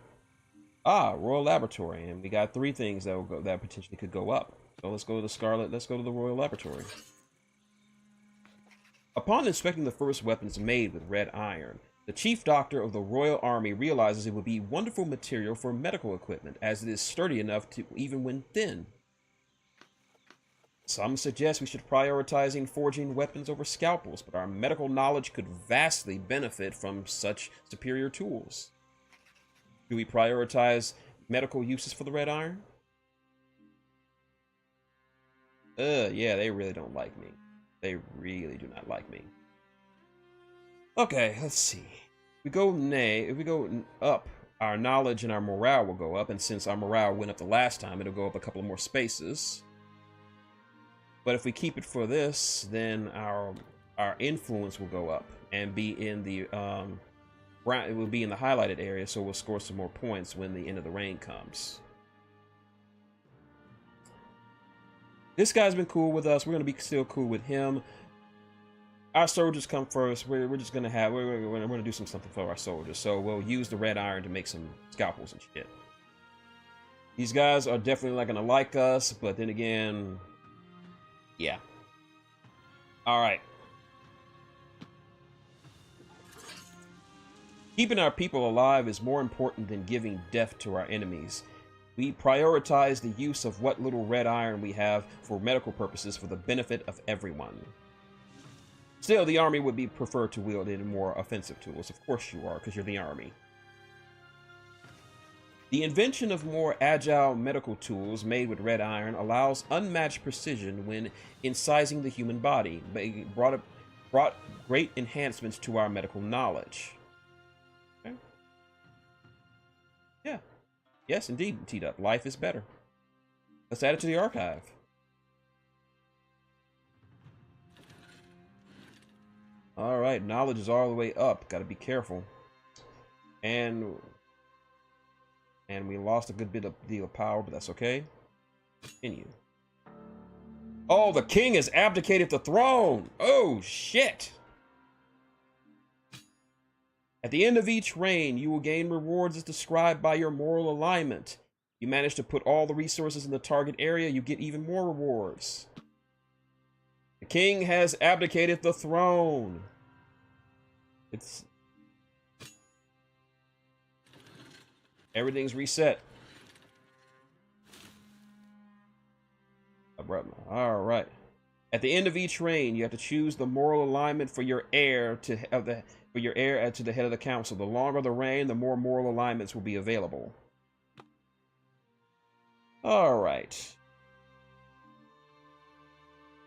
Ah, Royal Laboratory, and we got 3 things that potentially could go up. So let's go to the Royal Laboratory. Upon inspecting the first weapons made with red iron, the chief doctor of the Royal Army realizes it would be wonderful material for medical equipment, as it is sturdy enough to even when thin. Some suggest we should prioritizing forging weapons over scalpels, but our medical knowledge could vastly benefit from such superior tools. Do we prioritize medical uses for the red iron? Yeah, they really don't like me. They really do not like me. Okay, let's see. If we go up, our knowledge and our morale will go up, and since our morale went up the last time, it'll go up a couple more spaces. But if we keep it for this, then our influence will go up and be in the it will be in the highlighted area, so we'll score some more points when the end of the reign comes. This guy's been cool with us. We're gonna be still cool with him. Our soldiers come first. We're just gonna have we're gonna do something for our soldiers. So we'll use the red iron to make some scalpels and shit. These guys are definitely not gonna like us, but then again, yeah. All right. Keeping our people alive is more important than giving death to our enemies. We prioritize the use of what little red iron we have for medical purposes for the benefit of everyone. Still, the army would be preferred to wield in more offensive tools. Of course you are, because you're the army. The invention of more agile medical tools made with red iron allows unmatched precision when incising the human body, brought great enhancements to our medical knowledge. Okay. Yeah. Yes, indeed, T-Dup. Life is better. Let's add it to the archive. All right, knowledge is all the way up. Got to be careful. And we lost a good deal of power, but that's okay. Continue. Oh, the king has abdicated the throne. Oh, shit. At the end of each reign, you will gain rewards as described by your moral alignment. You manage to put all the resources in the target area, you get even more rewards. The king has abdicated the throne. Everything's reset. All right. At the end of each reign, you have to choose the moral alignment for your heir to the head of the council. The longer the reign, the more moral alignments will be available. All right.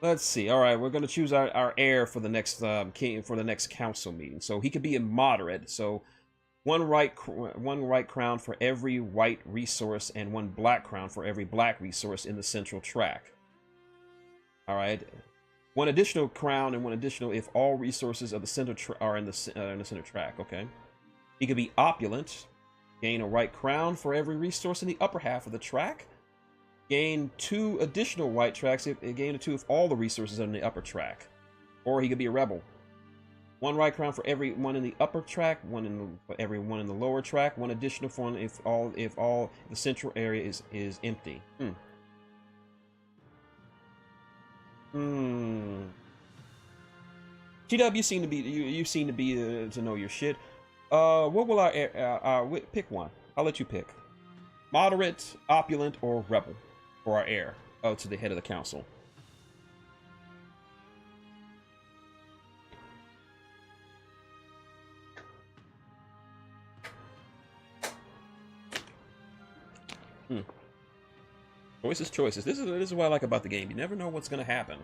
Let's see. All right, we're going to choose our heir for the next king for the next council meeting. So he could be a moderate. So one white crown for every white resource and one black crown for every black resource in the central track. All right. One additional crown and one additional if all resources of the center are in the center track. Okay. He could be opulent. Gain a white crown for every resource in the upper half of the track. Gain 2 additional white tracks. Gain 2 if all the resources are in the upper track. Or he could be a rebel. 1 white crown for every one in the upper track. For every one in the lower track. 1 additional for one if all the central area is empty. GW, you seem to be to know your shit. What will our pick one? I'll let you pick. Moderate, opulent, or rebel for our heir to the head of the council. Choices. This is what I like about the game. You never know what's gonna happen.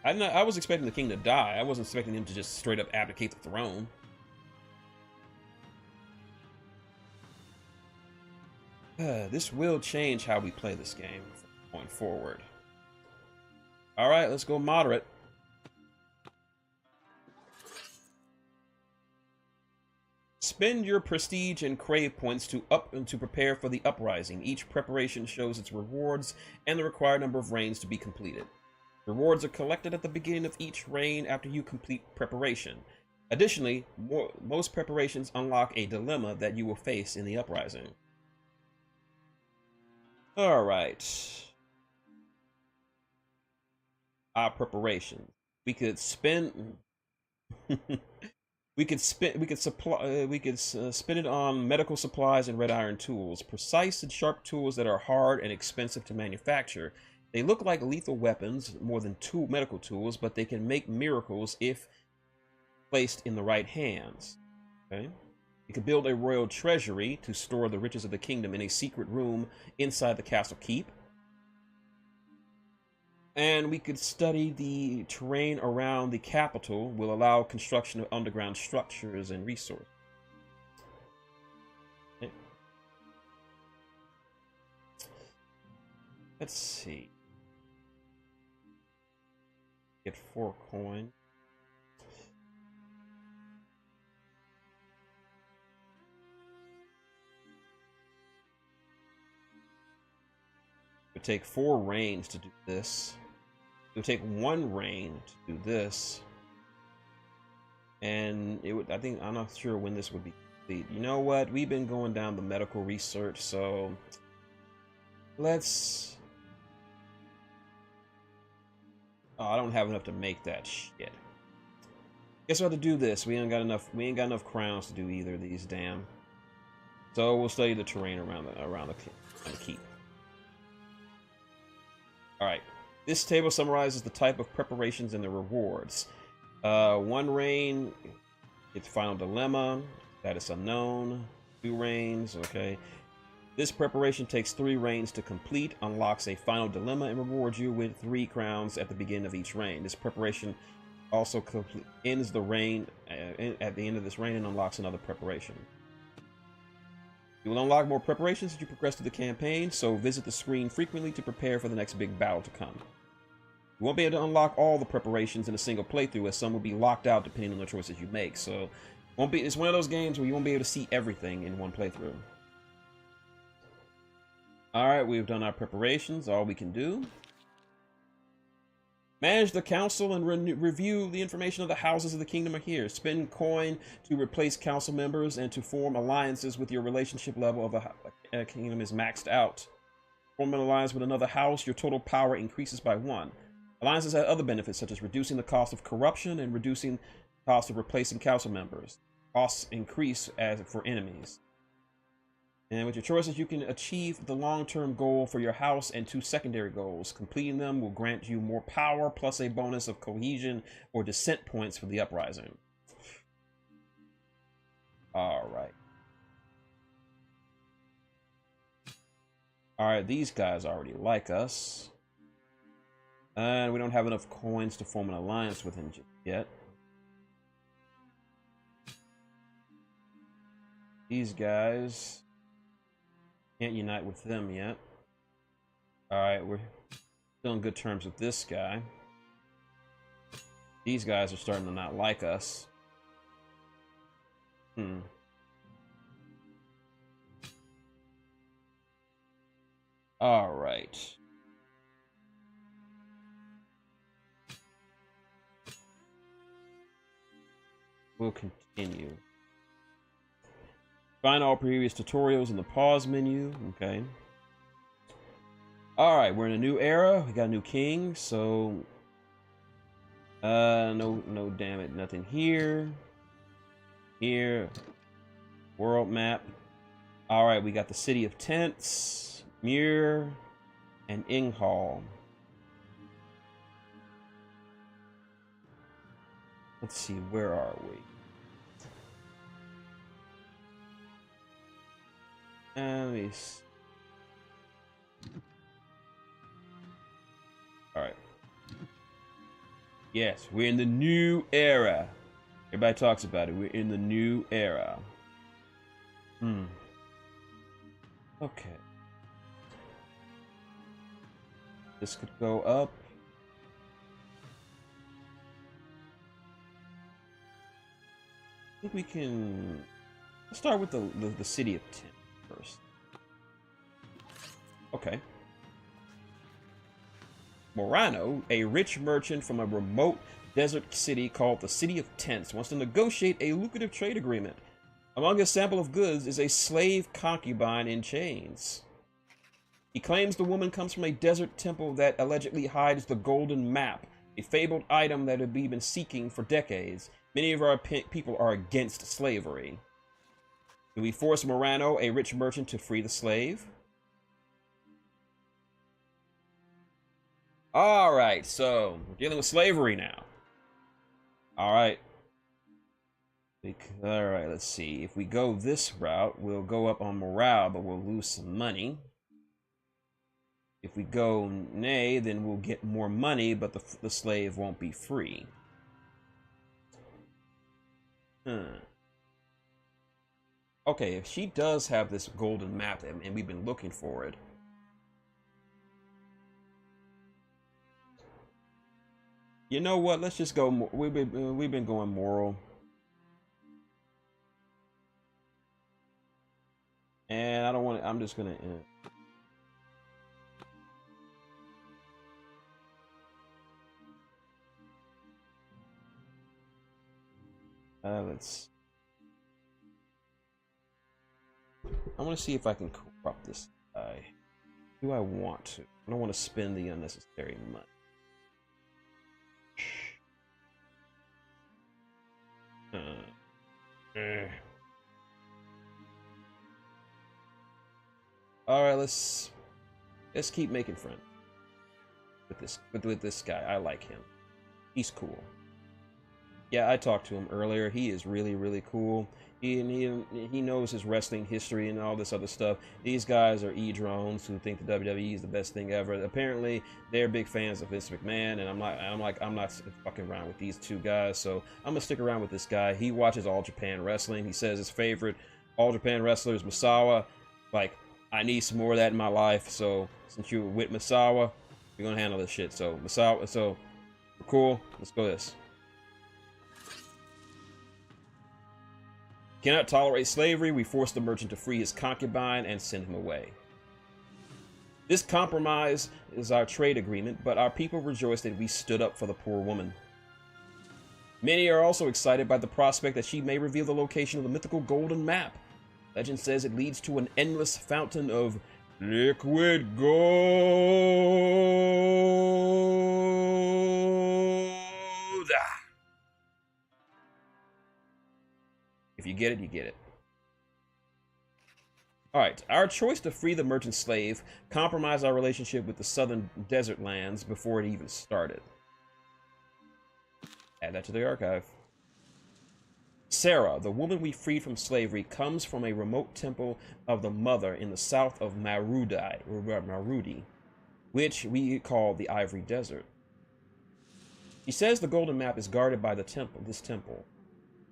I was expecting the king to die. I wasn't expecting him to just straight up abdicate the throne. This will change how we play this game going forward. All right, let's go moderate. Spend your prestige and crave points to prepare for the uprising. Each preparation shows its rewards and the required number of reigns to be completed. Rewards are collected at the beginning of each reign after you complete preparation. Additionally, most preparations unlock a dilemma that you will face in the uprising. All right. Our preparation. We could spend. we could spend it on medical supplies and red iron tools, precise and sharp tools that are hard and expensive to manufacture. They look like lethal weapons more than medical tools, but they can make miracles if placed in the right hands. Okay. You could build a royal treasury to store the riches of the kingdom in a secret room inside the castle keep. And we could study the terrain around the capital, will allow construction of underground structures and resources. Okay. Let's see. Get 4 coin. It would take 4 rains to do this. It would take 1 rain to do this. And it would, I think, I'm not sure when this would be complete. You know what? We've been going down the medical research, so let's... Oh, I don't have enough to make that shit. Guess we'll have to do this. We ain't got enough crowns to do either of these, damn. So we'll study the terrain around the keep. Alright. This table summarizes the type of preparations and the rewards. 1 rain, it's final dilemma, status unknown, 2 rains, okay. This preparation takes 3 rains to complete, unlocks a final dilemma, and rewards you with 3 crowns at the beginning of each reign. This preparation also ends the reign at the end of this reign and unlocks another preparation. You will unlock more preparations as you progress through the campaign, so visit the screen frequently to prepare for the next big battle to come. You won't be able to unlock all the preparations in a single playthrough, as some will be locked out depending on the choices you make. So, it's one of those games where you won't be able to see everything in one playthrough. Alright, we've done our preparations, all we can do. Manage the council and review the information of the houses of the kingdom are here. Spend coin to replace council members and to form alliances with your relationship level of a kingdom is maxed out. Form an alliance with another house, your total power increases by 1. Alliances have other benefits, such as reducing the cost of corruption and reducing the cost of replacing council members. Costs increase as for enemies. And with your choices, you can achieve the long-term goal for your house and 2 secondary goals. Completing them will grant you more power, plus a bonus of cohesion or descent points for the uprising. Alright. Alright, these guys already like us. And we don't have enough coins to form an alliance with him yet. These guys... Can't unite with them yet. Alright, we're still on good terms with this guy. These guys are starting to not like us. Alright. We'll continue. Find all previous tutorials in the pause menu. Okay. Alright, we're in a new era. We got a new king, so... no damn it. Nothing here. Here. World map. Alright, we got the City of Tents, Muir, and Inghall. Let's see, where are we? Alright. Yes, we're in the new era. Everybody talks about it. We're in the new era. Okay. This could go up. I think we can... Let's start with the City of Tent first. Okay. Morano, a rich merchant from a remote desert city called the City of Tents, wants to negotiate a lucrative trade agreement. Among his sample of goods is a slave concubine in chains. He claims the woman comes from a desert temple that allegedly hides the golden map, a fabled item that have been seeking for decades. Many of our people are against slavery. Do we force Morano, a rich merchant, to free the slave? Alright, so we're dealing with slavery now. Alright. Alright, let's see. If we go this route, we'll go up on morale, but we'll lose some money. If we go nay, then we'll get more money, but the slave won't be free. Okay, if she does have this golden map, and we've been looking for it. You know what? Let's just go. We've been going moral, and I don't want to. I'm just gonna. Let's. I want to see if I can corrupt this guy. Do I want to? I don't want to spend the unnecessary money. All right, let's keep making friends with this guy. I like him. He's cool. Yeah, I talked to him earlier. He is really, really cool. He knows his wrestling history and all this other stuff. These guys are E-drones who think the WWE is the best thing ever. Apparently, they're big fans of Vince McMahon, and I'm not fucking around with these two guys. So I'm gonna stick around with this guy. He watches All Japan Wrestling. He says his favorite All Japan wrestler is Misawa. Like, I need some more of that in my life. So since you're with Misawa, we're gonna handle this shit. So Misawa, so we're cool. Let's go this. Cannot tolerate slavery. We force the merchant to free his concubine and send him away. This compromise is our trade agreement, but our people rejoice that we stood up for the poor woman. Many are also excited by the prospect that she may reveal the location of the mythical golden map. Legend says it leads to an endless fountain of liquid gold. If you get it, you get it. Alright, our choice to free the merchant slave compromised our relationship with the southern desert lands before it even started. Add that to the archive. Sarah, the woman we freed from slavery, comes from a remote temple of the mother in the south of Marudi, which we call the Ivory Desert. She says the golden map is guarded by this temple.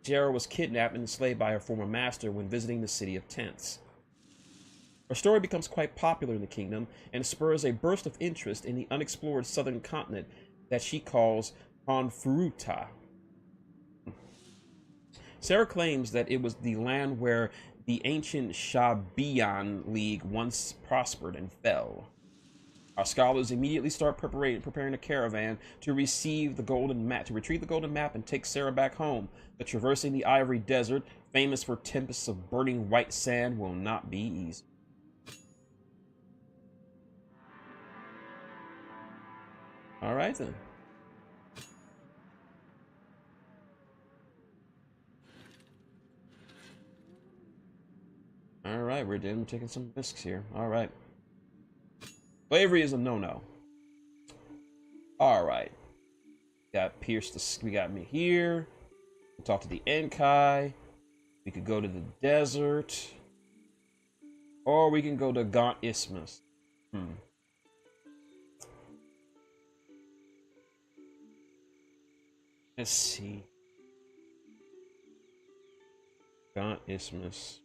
Sarah was kidnapped and enslaved by her former master when visiting the city of tents. Her story becomes quite popular in the kingdom and spurs a burst of interest in the unexplored southern continent that she calls Konfuruta. Sarah claims that it was the land where the ancient Shabian League once prospered and fell. Our scholars immediately start preparing a caravan to retrieve the golden map and take Sarah back home. But traversing the Ivory Desert, famous for tempests of burning white sand, will not be easy. All right then. All right, we're taking some risks here. All right. Slavery is a no-no. All right. We got me here. We'll talk to the Enkai. We could go to the desert. Or we can go to Gaunt Isthmus. Let's see. Gaunt Isthmus.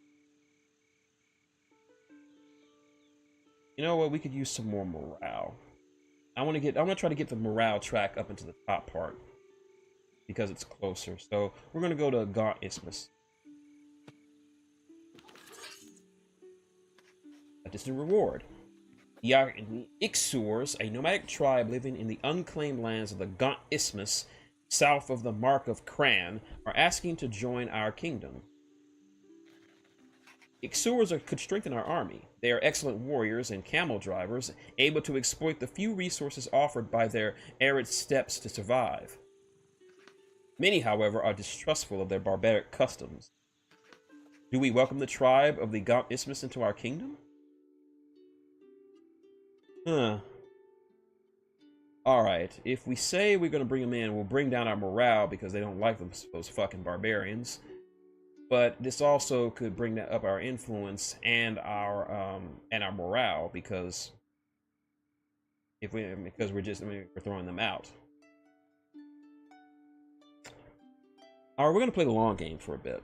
You know what? We could use some more morale. I want to try to get the morale track up into the top part because it's closer. So we're gonna go to Gaunt Isthmus. A distant reward. The Ixurs, a nomadic tribe living in the unclaimed lands of the Gaunt Isthmus, south of the Mark of Cran, are asking to join our kingdom. Ixurs could strengthen our army. They are excellent warriors and camel drivers, able to exploit the few resources offered by their arid steppes to survive. Many, however, are distrustful of their barbaric customs. Do we welcome the tribe of the Gaunt Isthmus into our kingdom? Alright, if we say we're going to bring them in, we'll bring down our morale because they don't like those fucking barbarians. But this also could bring up our influence and our morale because we're throwing them out. All right, we're gonna play the long game for a bit.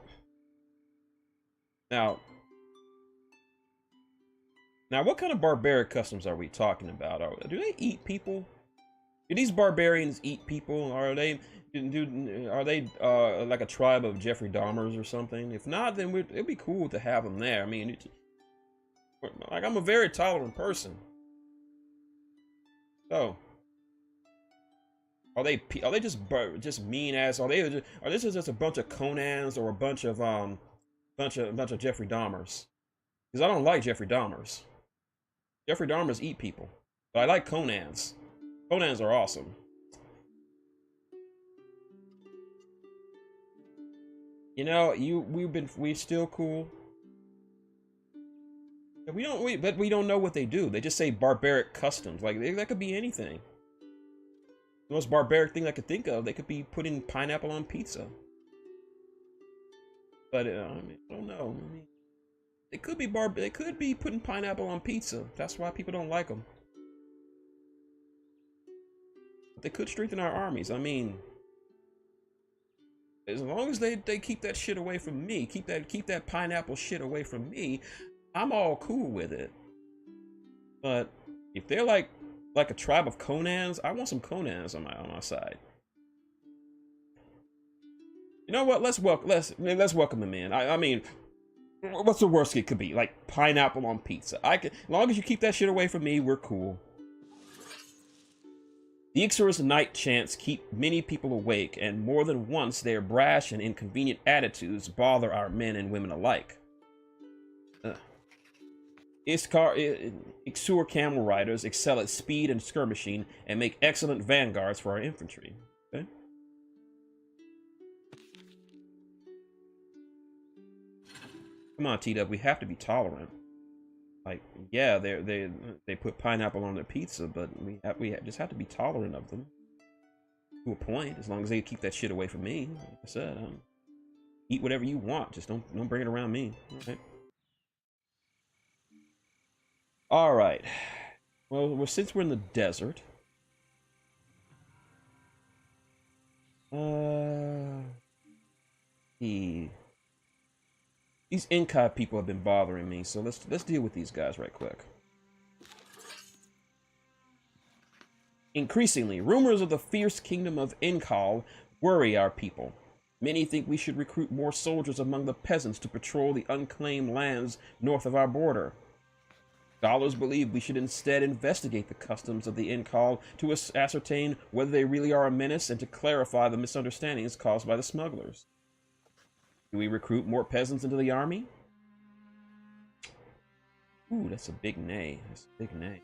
Now, what kind of barbaric customs are we talking about? Do they eat people? Do these barbarians eat people? Are they like a tribe of Jeffrey Dahmers or something? If not, then it'd be cool to have them there. I mean, like, I'm a very tolerant person. So, are they just mean ass? Are this just a bunch of Conans or a bunch of Jeffrey Dahmers? Because I don't like Jeffrey Dahmers. Jeffrey Dahmers eat people, but I like Conans. Conans are awesome. You know, we still cool. But we don't know what they do. They just say barbaric customs. Like, that could be anything. The most barbaric thing I could think of, they could be putting pineapple on pizza. But I mean, I don't know. I mean, they could be putting pineapple on pizza. That's why people don't like them. But they could strengthen our armies. I mean, as long as they keep that shit away from me, keep that pineapple shit away from me, I'm all cool with it. But if they're like a tribe of Conans, I want some Conans on my side. You know what? Let's welcome them in. I mean, what's the worst it could be? Like pineapple on pizza. As long as you keep that shit away from me, we're cool. The Ixor's night chants keep many people awake, and more than once their brash and inconvenient attitudes bother our men and women alike. Ixor camel riders excel at speed and skirmishing and make excellent vanguards for our infantry. Okay? Come on, T-Dub, we have to be tolerant. Like, yeah, they put pineapple on their pizza, but we just have to be tolerant of them to a point. As long as they keep that shit away from me, like I said, eat whatever you want. Just don't bring it around me. Okay. All right. Well, since we're in the desert, these Inca people have been bothering me, so let's deal with these guys right quick. Increasingly, rumors of the fierce kingdom of Incal worry our people. Many think we should recruit more soldiers among the peasants to patrol the unclaimed lands north of our border. Scholars believe we should instead investigate the customs of the Incal to ascertain whether they really are a menace and to clarify the misunderstandings caused by the smugglers. Do we recruit more peasants into the army? Ooh, that's a big nay. That's a big nay.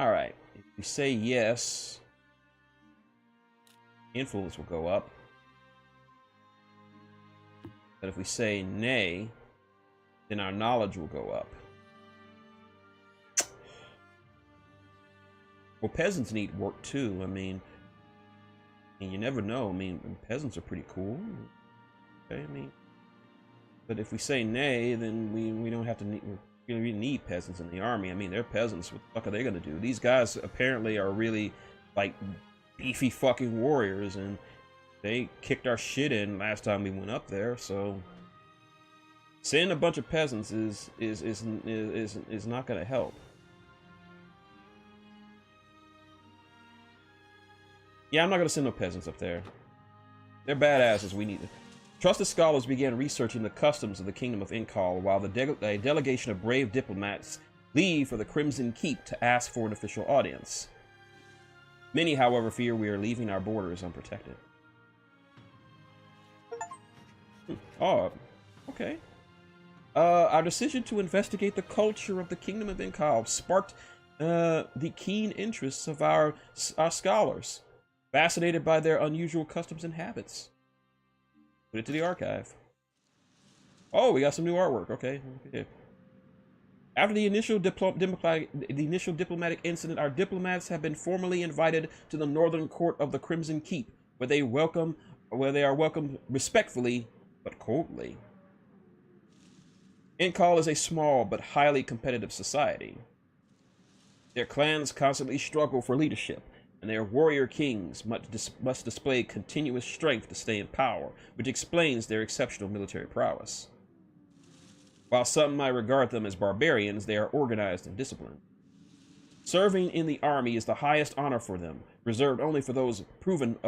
Alright, if we say yes, influence will go up. But if we say nay, then our knowledge will go up. Well, peasants need work too. I mean, you never know. I mean, peasants are pretty cool. Okay, I mean, but if we say nay, then we don't have to really need peasants in the army. I mean, they're peasants. What the fuck are they gonna do? These guys apparently are really like beefy fucking warriors, and they kicked our shit in last time we went up there. So sending a bunch of peasants is not gonna help. Yeah, I'm not gonna send no peasants up there. They're badasses. We need them. Trusted scholars began researching the customs of the kingdom of Incal, while a delegation of brave diplomats leave for the Crimson Keep to ask for an official audience. Many, however, fear we are leaving our borders unprotected. Oh, okay. Our decision to investigate the culture of the kingdom of Incal sparked the keen interests of our scholars, fascinated by their unusual customs and habits. Put it to the archive. Oh, we got some new artwork. Okay. After the initial diplomatic incident, our diplomats have been formally invited to the northern court of the Crimson Keep, where they are welcomed respectfully but coldly. Incal is a small but highly competitive society. Their clans constantly struggle for leadership, and their warrior kings must display continuous strength to stay in power, which explains their exceptional military prowess. While some might regard them as barbarians, they are organized and disciplined. Serving in the army is the highest honor for them, reserved only for those proven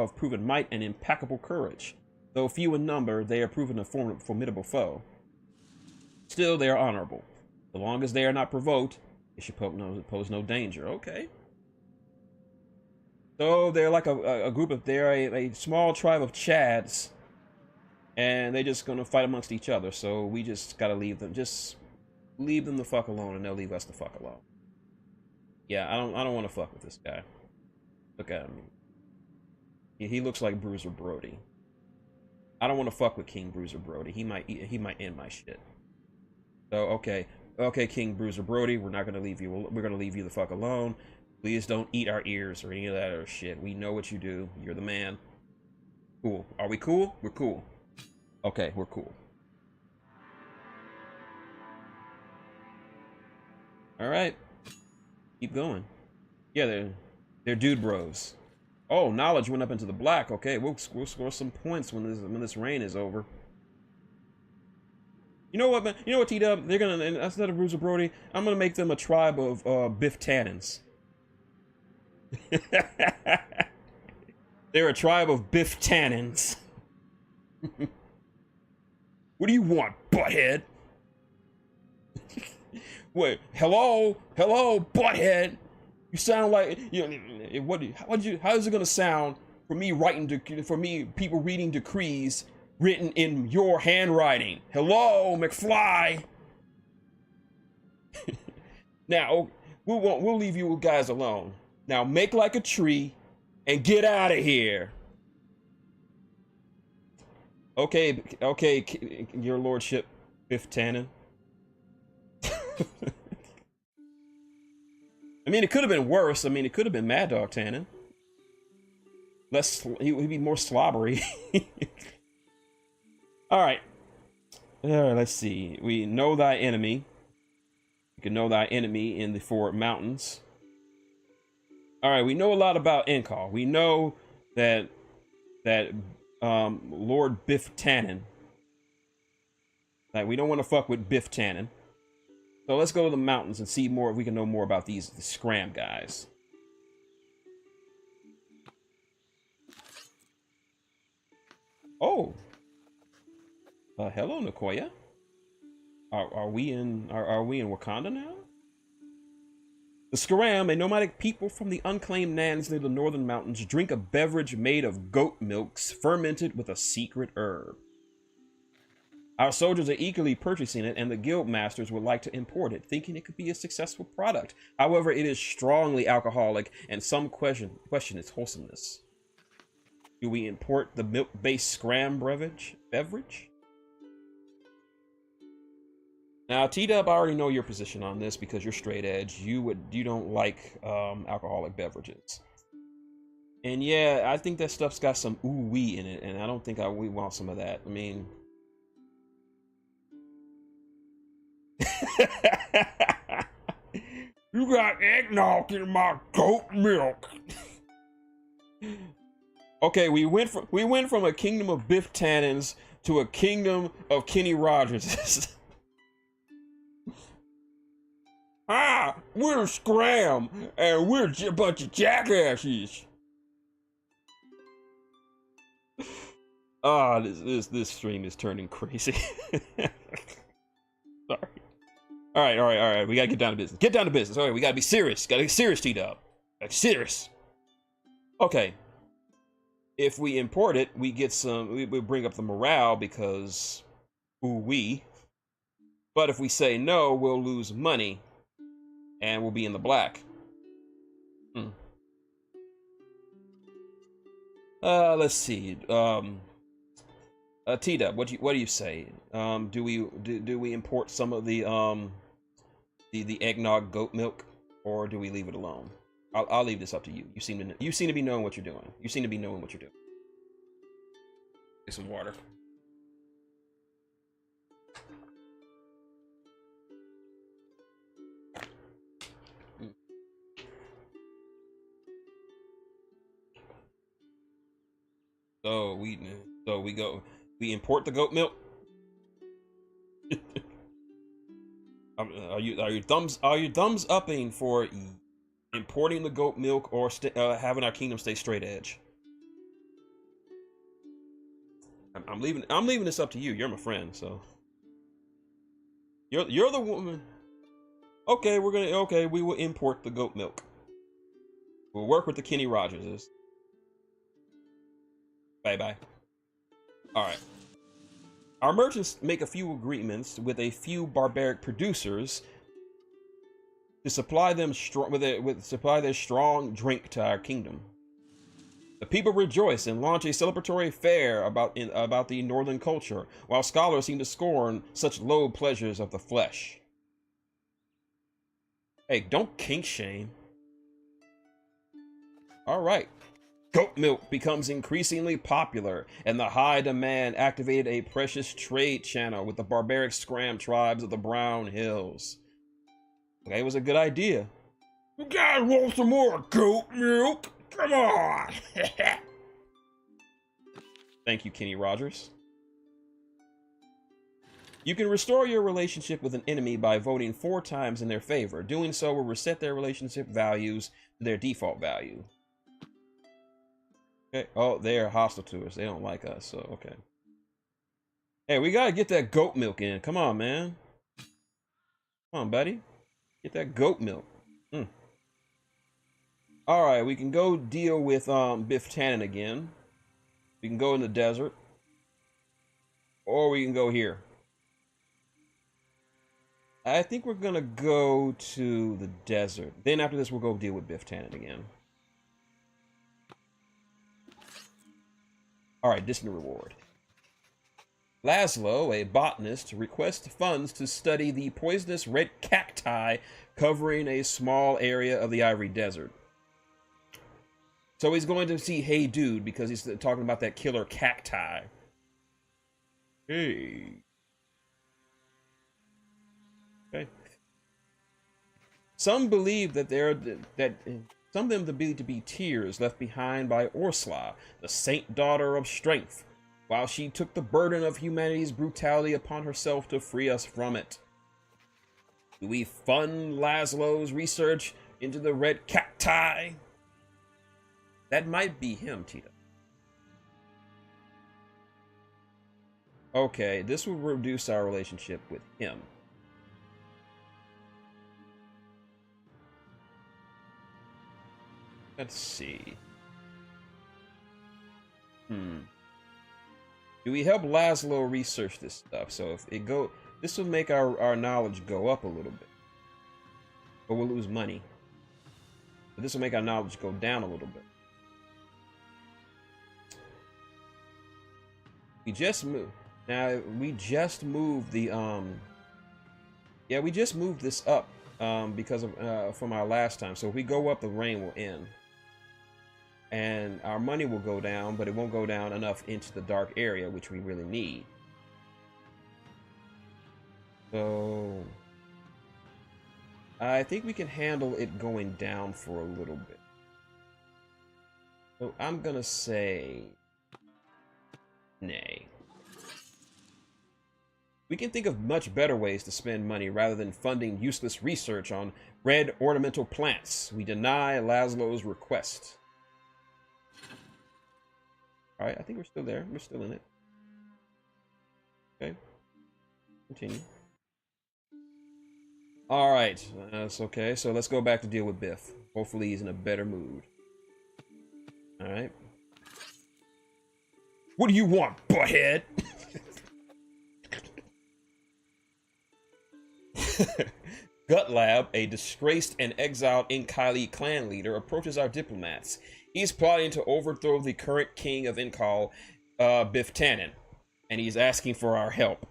might and impeccable courage. Though few in number, they are proven a formidable foe. Still, they are honorable. So long as they are not provoked, they should pose no danger. Okay. So they're like a group of, they're a small tribe of Chads, and they're just gonna fight amongst each other. So we just gotta leave them, just leave them the fuck alone, and they'll leave us the fuck alone. Yeah, I don't want to fuck with this guy. Look at him. He looks like Bruiser Brody. I don't want to fuck with King Bruiser Brody. He might end my shit. So okay, King Bruiser Brody, we're not gonna leave you. We're gonna leave you the fuck alone. Please don't eat our ears or any of that other shit. We know what you do. You're the man. Cool. Are we cool? We're cool. Okay, we're cool. All right. Keep going. Yeah, they're dude bros. Oh, knowledge went up into the black. Okay, we'll score some points when this reign is over. You know what, man? You know what, T-Dub? They're gonna, instead of Bruiser Brody, I'm gonna make them a tribe of biff tannens. They're a tribe of biff tannens. What do you want, butthead? Wait, hello, butthead. You sound like, you know, how is it gonna sound for me people reading decrees written in your handwriting? Hello, McFly. Now we'll leave you guys alone. Now make like a tree and get out of here. Okay, your lordship, Biff Tannen. I mean, it could have been worse. I mean, it could have been Mad Dog Tannen. He'd be more slobbery. All right, let's see. We know thy enemy. You can know thy enemy in the four mountains. All right, we know a lot about Encall. We know that Lord Biff Tannen. Like, we don't want to fuck with Biff Tannen. So let's go to the mountains and see more if we can know more about the Scram guys. Oh. Hello, Nicoya. Are we in Wakanda now? The Scram, a nomadic people from the unclaimed lands near the northern mountains, drink a beverage made of goat milks fermented with a secret herb. Our soldiers are eagerly purchasing it, and the guild masters would like to import it, thinking it could be a successful product. However, it is strongly alcoholic, and some question its wholesomeness. Do we import the milk-based Scram beverage? Now, T-Dub, I already know your position on this because you're straight edge. You don't like alcoholic beverages. And yeah, I think that stuff's got some ooh-wee in it, and I don't think we want some of that. I mean... You got eggnog in my goat milk. Okay, we went from a kingdom of Biff Tannens to a kingdom of Kenny Rogerses. We're Scram, and we're a bunch of jackasses. This stream is turning crazy. Sorry. All right. We gotta get down to business. Get down to business. All right, we gotta be serious. Gotta get serious, T-Dub. Serious. Okay. If we import it, we get some. We bring up the morale because, ooh-wee. But if we say no, we'll lose money, and we'll be in the black. Let's see. T-Dub, what do you say? Do we import some of the eggnog goat milk, or do we leave it alone? I'll leave this up to you. You seem to be knowing what you're doing. You seem to be knowing what you're doing. Get some water. So we import the goat milk. Are you thumbs upping for Importing the goat milk or having our kingdom stay straight edge. I'm leaving. I'm leaving this up to you. You're my friend, so you're the woman. Okay, we're gonna. Okay, we will import the goat milk. We'll work with the Kenny Rogerses. Bye bye. All right. Our merchants make a few agreements with a few barbaric producers to supply them supply their strong drink to our kingdom. The people rejoice and launch a celebratory fair about the northern culture, while scholars seem to scorn such low pleasures of the flesh. Hey, don't kink shame. All right. Goat milk becomes increasingly popular, and the high demand activated a precious trade channel with the barbaric scram tribes of the Brown Hills. Okay, it was a good idea. You guys want some more goat milk? Come on! Thank you, Kenny Rogers. You can restore your relationship with an enemy by voting 4 times in their favor. Doing so will reset their relationship values to their default value. Okay. Oh, they are hostile to us. They don't like us, so okay. Hey, we gotta get that goat milk in. Come on, man. Come on, buddy. Get that goat milk. Alright, we can go deal with Biff Tannen again. We can go in the desert. Or we can go here. I think we're gonna go to the desert. Then after this, we'll go deal with Biff Tannen again. Alright, distant reward. Laszlo, a botanist, requests funds to study the poisonous red cacti covering a small area of the Ivory Desert. So he's going to see Hey Dude because he's talking about that killer cacti. Hey. Okay. Some believe that some of them believe to be tears left behind by Orsla, the saint daughter of strength, while she took the burden of humanity's brutality upon herself to free us from it. Do we fund Laszlo's research into the red cacti? That might be him, Tita. Okay, this will reduce our relationship with him. Let's see. Do we help Laszlo research this stuff? So if it this will make our knowledge go up a little bit. But we'll lose money. But this will make our knowledge go down a little bit. We just moved. Now we just moved the yeah, we just moved this up because of from our last time. So if we go up, the rain will end. And our money will go down, but it won't go down enough into the dark area, which we really need. So I think we can handle it going down for a little bit. So I'm gonna say nay. We can think of much better ways to spend money rather than funding useless research on red ornamental plants. We deny Laszlo's request. Alright, I think we're still there. We're still in it. Okay. Continue. Alright, that's okay. So let's go back to deal with Biff. Hopefully he's in a better mood. Alright. What do you want, butthead? Gutlab, a disgraced and exiled Inkyli clan leader, approaches our diplomats. He's plotting to overthrow the current king of Inkal, Biff Tannen, and he's asking for our help.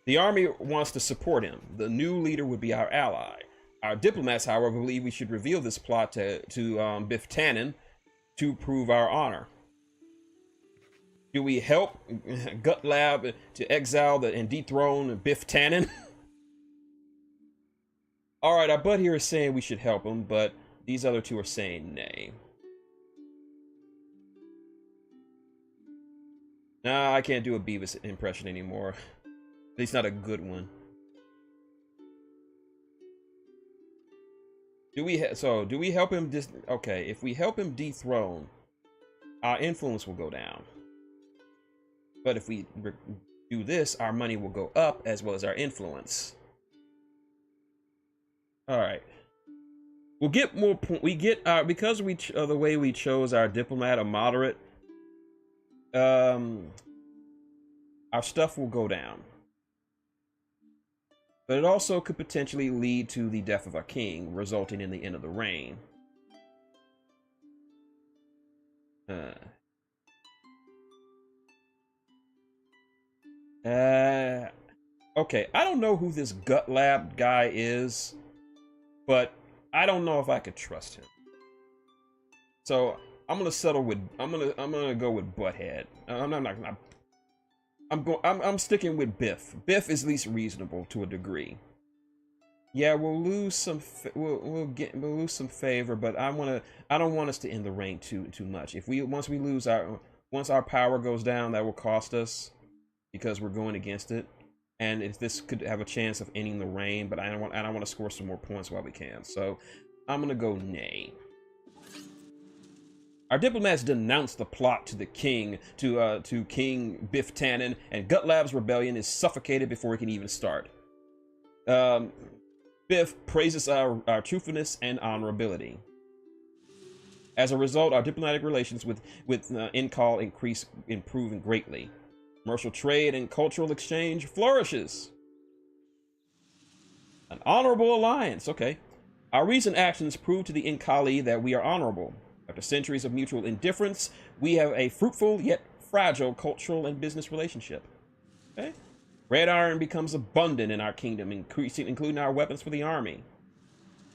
The army wants to support him. The new leader would be our ally. Our diplomats, however, believe we should reveal this plot to Biff Tannen to prove our honor. Do we help Gutlab to exile and dethrone Biff Tannen? Alright, our bud here is saying we should help him, but these other two are saying nay. Nah, I can't do a Beavis impression anymore. At least not a good one. Do we do we help him okay, if we help him dethrone, our influence will go down. But if we do this, our money will go up as well as our influence. All right. We'll get more we get because the way we chose our diplomat, a moderate, our stuff will go down. But it also could potentially lead to the death of our king, resulting in the end of the reign. Okay, I don't know who this gut lab guy is, but I don't know if I could trust him. So I'm gonna settle with I'm gonna go with Butthead. I'm sticking with Biff. Biff is least reasonable to a degree. Yeah, we'll lose some we'll lose some favor, but I don't want us to end the reign too much. If once our power goes down, that will cost us because we're going against it. And if this could have a chance of ending the reign, but I don't want to score some more points while we can. So I'm gonna go nay. Our diplomats denounced the plot to the king, to King Biff Tannen, and Gut Lab's rebellion is suffocated before it can even start. Biff praises our truthfulness and honorability. As a result, our diplomatic relations with Incall improving greatly. Commercial trade and cultural exchange flourishes. An honorable alliance. Okay. Our recent actions prove to the Incali that we are honorable. After centuries of mutual indifference, we have a fruitful yet fragile cultural and business relationship. Okay. Red iron becomes abundant in our kingdom, including our weapons for the army.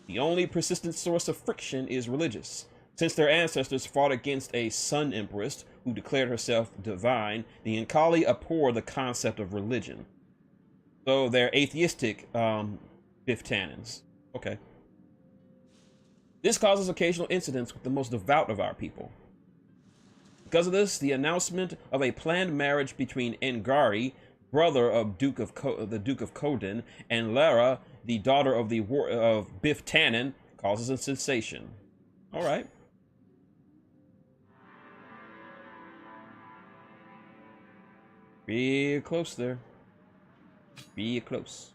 The only persistent source of friction is religious. Since their ancestors fought against a sun empress who declared herself divine, the Incali abhor the concept of religion. So they're atheistic Biff Tannens. Okay. This causes occasional incidents with the most devout of our people. Because of this, the announcement of a planned marriage between Ngari, brother of the Duke of Coden, and Lara, the daughter of Biff Tannen, causes a sensation. All right. Be close there. Be close.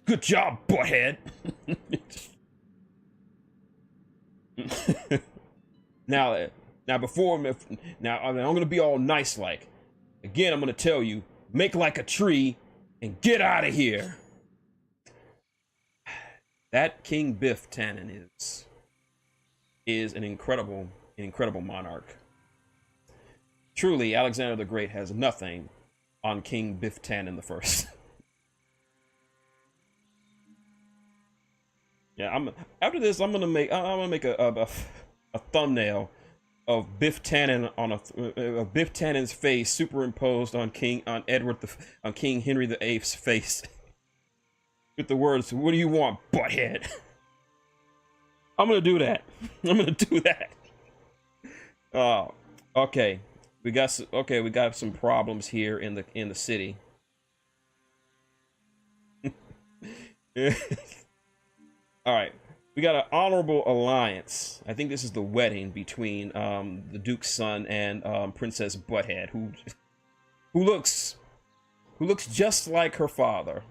Good job, butthead. Now I'm gonna be all nice like. Again, I'm gonna tell you, make like a tree and get out of here. That King Biff Tannen is an incredible monarch. Truly, Alexander the Great has nothing on King Biff Tannen the First. Yeah, after this, I'm gonna make a thumbnail of Biff Tannen of Biff Tannen's face superimposed on King Henry VIII's face with the words, "What do you want, butthead?" I'm gonna do that. I'm gonna do that. Okay. We got some problems here in the city. All right, we got an honorable alliance. I think this is the wedding between the Duke's son and Princess Butthead, who looks just like her father.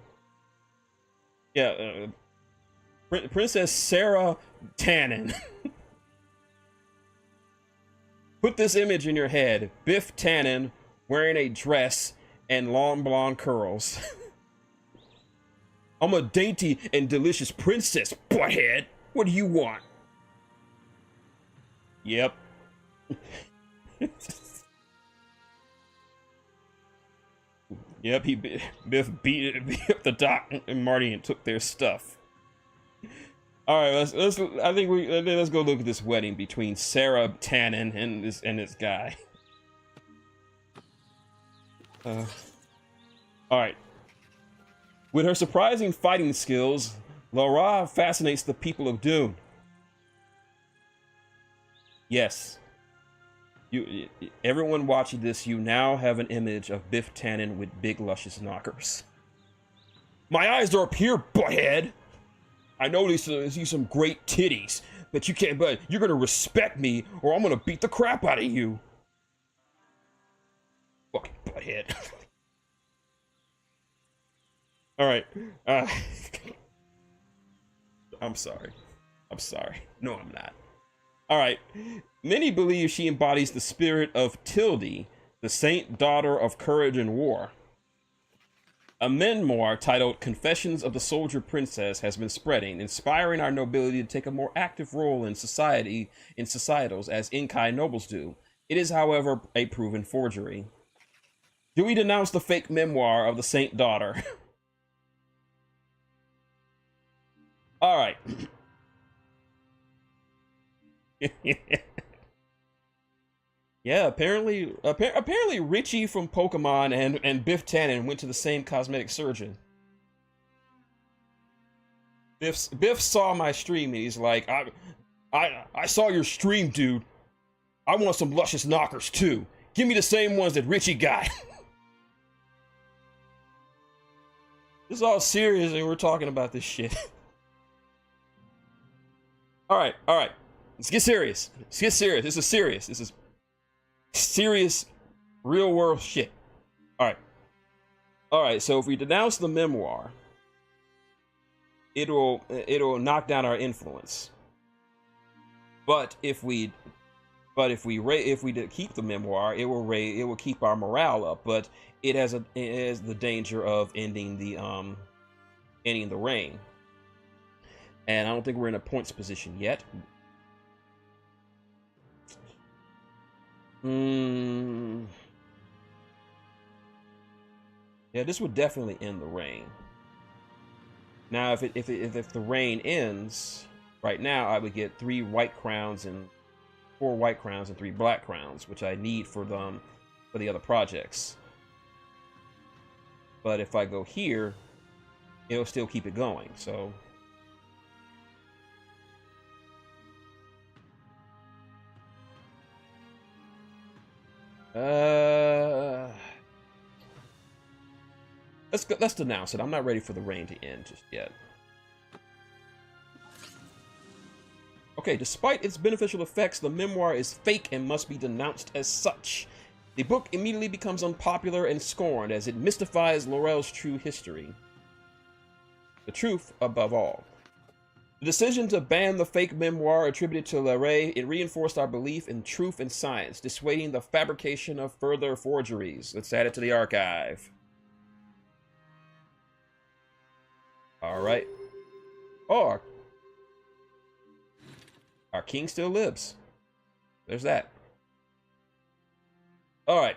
Yeah, Princess Sarah Tannen. Put this image in your head: Biff Tannen wearing a dress and long blonde curls. I'm a dainty and delicious princess, butthead. What do you want? Yep. Yep, Biff beat up the Doc and Marty and took their stuff. All right, let's go look at this wedding between Sarah Tannen and this guy. All right. With her surprising fighting skills, Lara fascinates the people of Dune. Yes. Everyone watching this, you now have an image of Biff Tannen with big, luscious knockers. My eyes are up here, butthead! I know these some great titties, but you can't. But you're gonna respect me, or I'm gonna beat the crap out of you. Fucking butthead. All right. I'm sorry. I'm sorry. No, I'm not. All right. Many believe she embodies the spirit of Tilde, the saint daughter of courage and war. A memoir titled Confessions of the Soldier Princess has been spreading, inspiring our nobility to take a more active role in societals as Inkai nobles do. It is, however, a proven forgery. Do we denounce the fake memoir of the saint daughter? All right. Yeah, apparently Richie from Pokemon and Biff Tannen went to the same cosmetic surgeon. Biff saw my stream and he's like, I saw your stream, dude. I want some luscious knockers too. Give me the same ones that Richie got. This is all serious and we're talking about this shit. All right. Let's get serious. This is serious. This is serious, real world shit. All right. So if we denounce the memoir, it'll knock down our influence. But if we keep the memoir, it will keep our morale up. But it has the danger of ending the reign. And I don't think we're in a points position yet. Yeah, this would definitely end the reign. Now, if the reign ends right now, I would get 3 white crowns and 4 white crowns and 3 black crowns, which I need for the other projects. But if I go here, it'll still keep it going. So. Let's denounce it. I'm not ready for the reign to end just yet. Okay, despite its beneficial effects, the memoir is fake and must be denounced as such. The book immediately becomes unpopular and scorned as it mystifies Laurel's true history. The truth above all. The decision to ban the fake memoir attributed to Larray, it reinforced our belief in truth and science, dissuading the fabrication of further forgeries. Let's add it to the archive. All right. Oh, our king still lives. There's that. All right.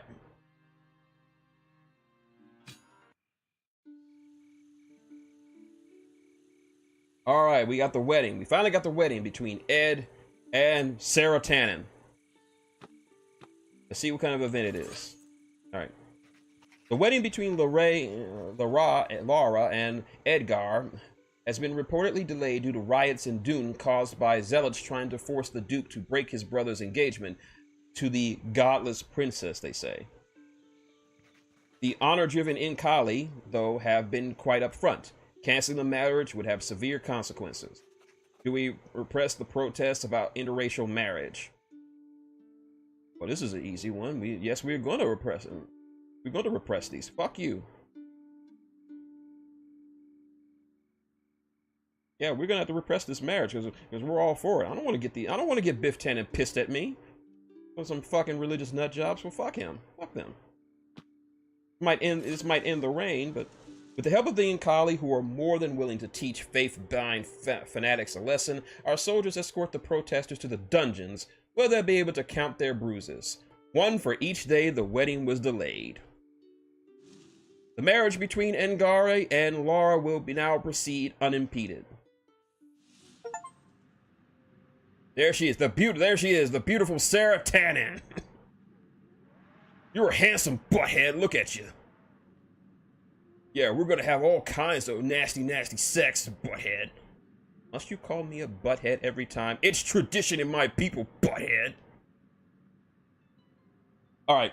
All right, we got the wedding. We finally got the wedding between Ed and Sarah Tannen. Let's see what kind of event it is. All right. The wedding between Laura and Edgar has been reportedly delayed due to riots in Dune caused by zealots trying to force the Duke to break his brother's engagement to the godless princess, they say. The honor-driven Inkali, though, have been quite upfront. Canceling the marriage would have severe consequences. Do we repress the protests about interracial marriage? Well, this is an easy one. Yes, we're going to repress it. We're going to repress these. Fuck you. Yeah, we're gonna have to repress this marriage because we're all for it. I don't want to get Biff Tannen pissed at me for some fucking religious nut jobs. Well, fuck him. Fuck them. This might end the reign, but with the help of the Inkali, who are more than willing to teach faith-blind fanatics a lesson, our soldiers escort the protesters to the dungeons, where they'll be able to count their bruises. 1 for each day the wedding was delayed. The marriage between Ngare and Laura will now proceed unimpeded. There she is, the beautiful Sarah Tannen. You're a handsome butthead, look at you. Yeah, we're gonna have all kinds of nasty, nasty sex, butthead. Must you call me a butthead every time? It's tradition in my people, butthead. Alright.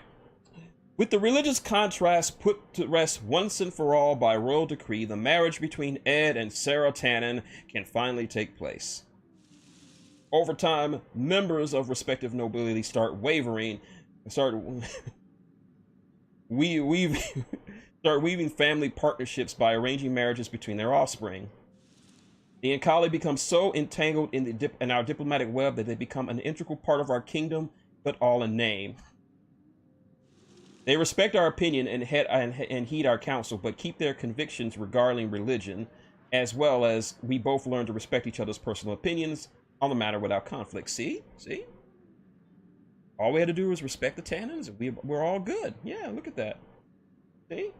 With the religious contrast put to rest once and for all by royal decree, the marriage between Ed and Sarah Tannen can finally take place. Over time, members of respective nobility start wavering, start weaving family partnerships by arranging marriages between their offspring. The Ankali become so entangled in our diplomatic web that they become an integral part of our kingdom, but all in name. They respect our opinion and heed our counsel, but keep their convictions regarding religion, as well as we both learn to respect each other's personal opinions on the matter without conflict. See? All we had to do was respect the Tannens, and we're all good. Yeah, look at that. See?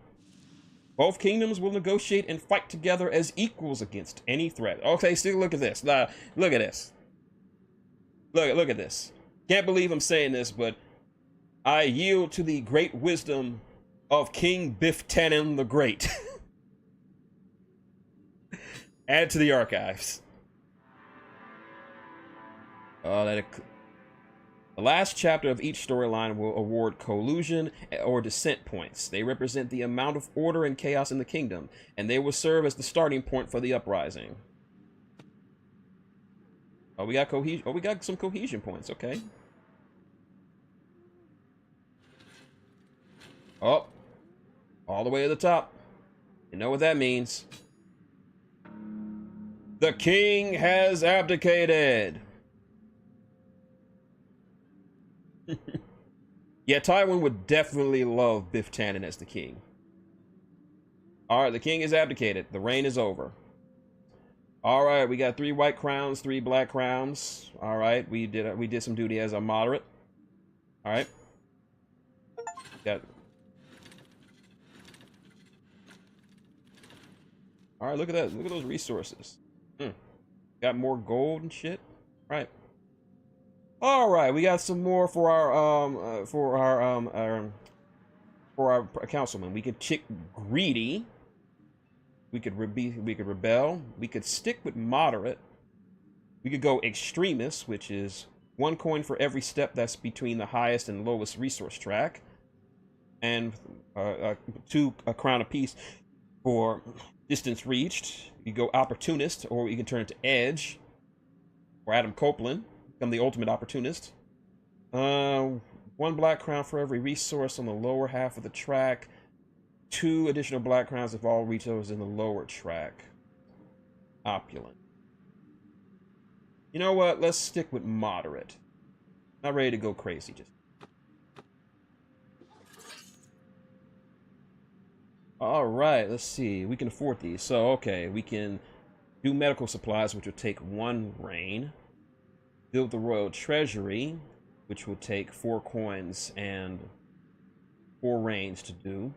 Both kingdoms will negotiate and fight together as equals against any threat. Okay, see, look at this. Look at this. Look at this. Can't believe I'm saying this, but I yield to the great wisdom of King Biff Tannen the Great. Add to the archives. The last chapter of each storyline will award collusion or dissent points. They represent the amount of order and chaos in the kingdom, and they will serve as the starting point for the uprising. Oh, we got cohesion. Oh, we got some cohesion points. Okay. Oh, all the way to the top. You know what that means. The king has abdicated. Yeah, Tywin would definitely love Biff Tannen as the king. All right, the king has abdicated. The reign is over. All right, we got 3 white crowns, 3 black crowns. All right, we did some duty as a moderate. All right. Got. All right, look at that. Look at those resources. Got more gold and shit. All right, we got some more for our councilman. We could chick greedy. We could rebel. We could stick with moderate. We could go extremist, which is 1 coin for every step that's between the highest and lowest resource track, and 2 a crown apiece for distance reached. You go opportunist, or you can turn it to edge, or Adam Copeland, become the ultimate opportunist. 1 black crown for every resource on the lower half of the track. 2 additional black crowns if all resources in the lower track. Opulent. You know what? Let's stick with moderate. Not ready to go crazy just. All right, let's see. We can afford these. So, okay, we can do medical supplies, which will take 1 reign. Build the royal treasury, which will take 4 coins and 4 reigns to do.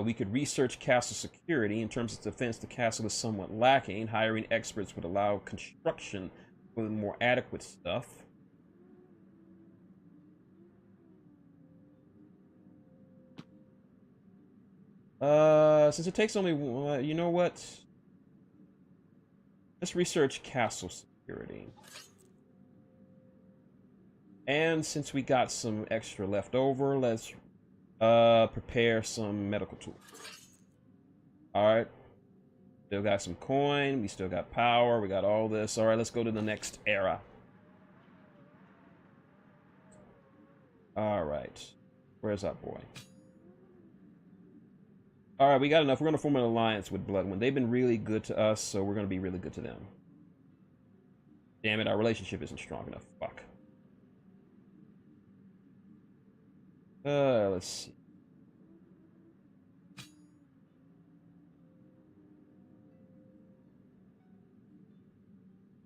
We could research castle security. In terms of defense, the castle is somewhat lacking. Hiring experts would allow construction with more adequate stuff. Since it takes only, you know what? Let's research castle security. And since we got some extra left over, let's prepare some medical tools. Alright. Still got some coin, we still got power, we got all this. Alright, let's go to the next era. Alright. Where's that boy? Alright, we got enough. We're going to form an alliance with Bloodwind. They've been really good to us, so we're going to be really good to them. Damn it, our relationship isn't strong enough. Fuck. Let's see.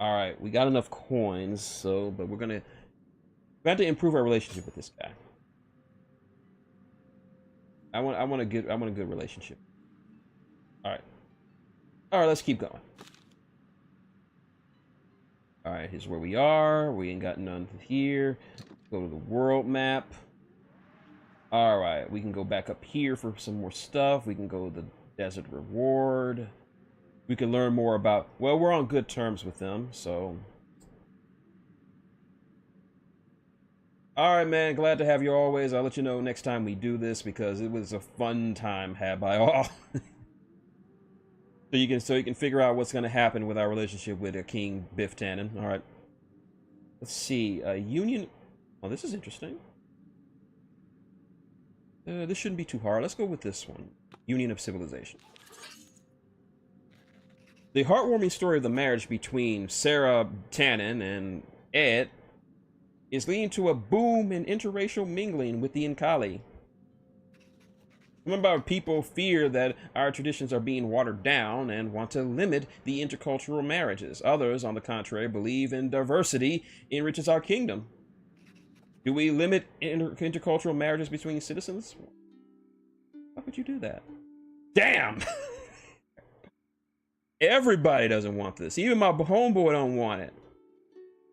Alright, we got enough coins, so, but we have to improve our relationship with this guy. I want a good relationship. Alright. Alright, let's keep going. Alright, here's where we are. We ain't got none here. Go to the world map. Alright, we can go back up here for some more stuff. We can go to the desert reward. We can learn more about, well, we're on good terms with them, so. All right, man. Glad to have you always. I'll let you know next time we do this because it was a fun time had by all. So you can figure out what's going to happen with our relationship with King Biff Tannen. All right. Let's see. Union. Oh, this is interesting. This shouldn't be too hard. Let's go with this one. Union of Civilization. The heartwarming story of the marriage between Sarah Tannen and Ed is leading to a boom in interracial mingling with the Nkali. Some of our people fear that our traditions are being watered down and want to limit the intercultural marriages. Others, on the contrary, believe in diversity enriches our kingdom. Do we limit intercultural marriages between citizens? How could you do that? Damn! Everybody doesn't want this. Even my homeboy don't want it.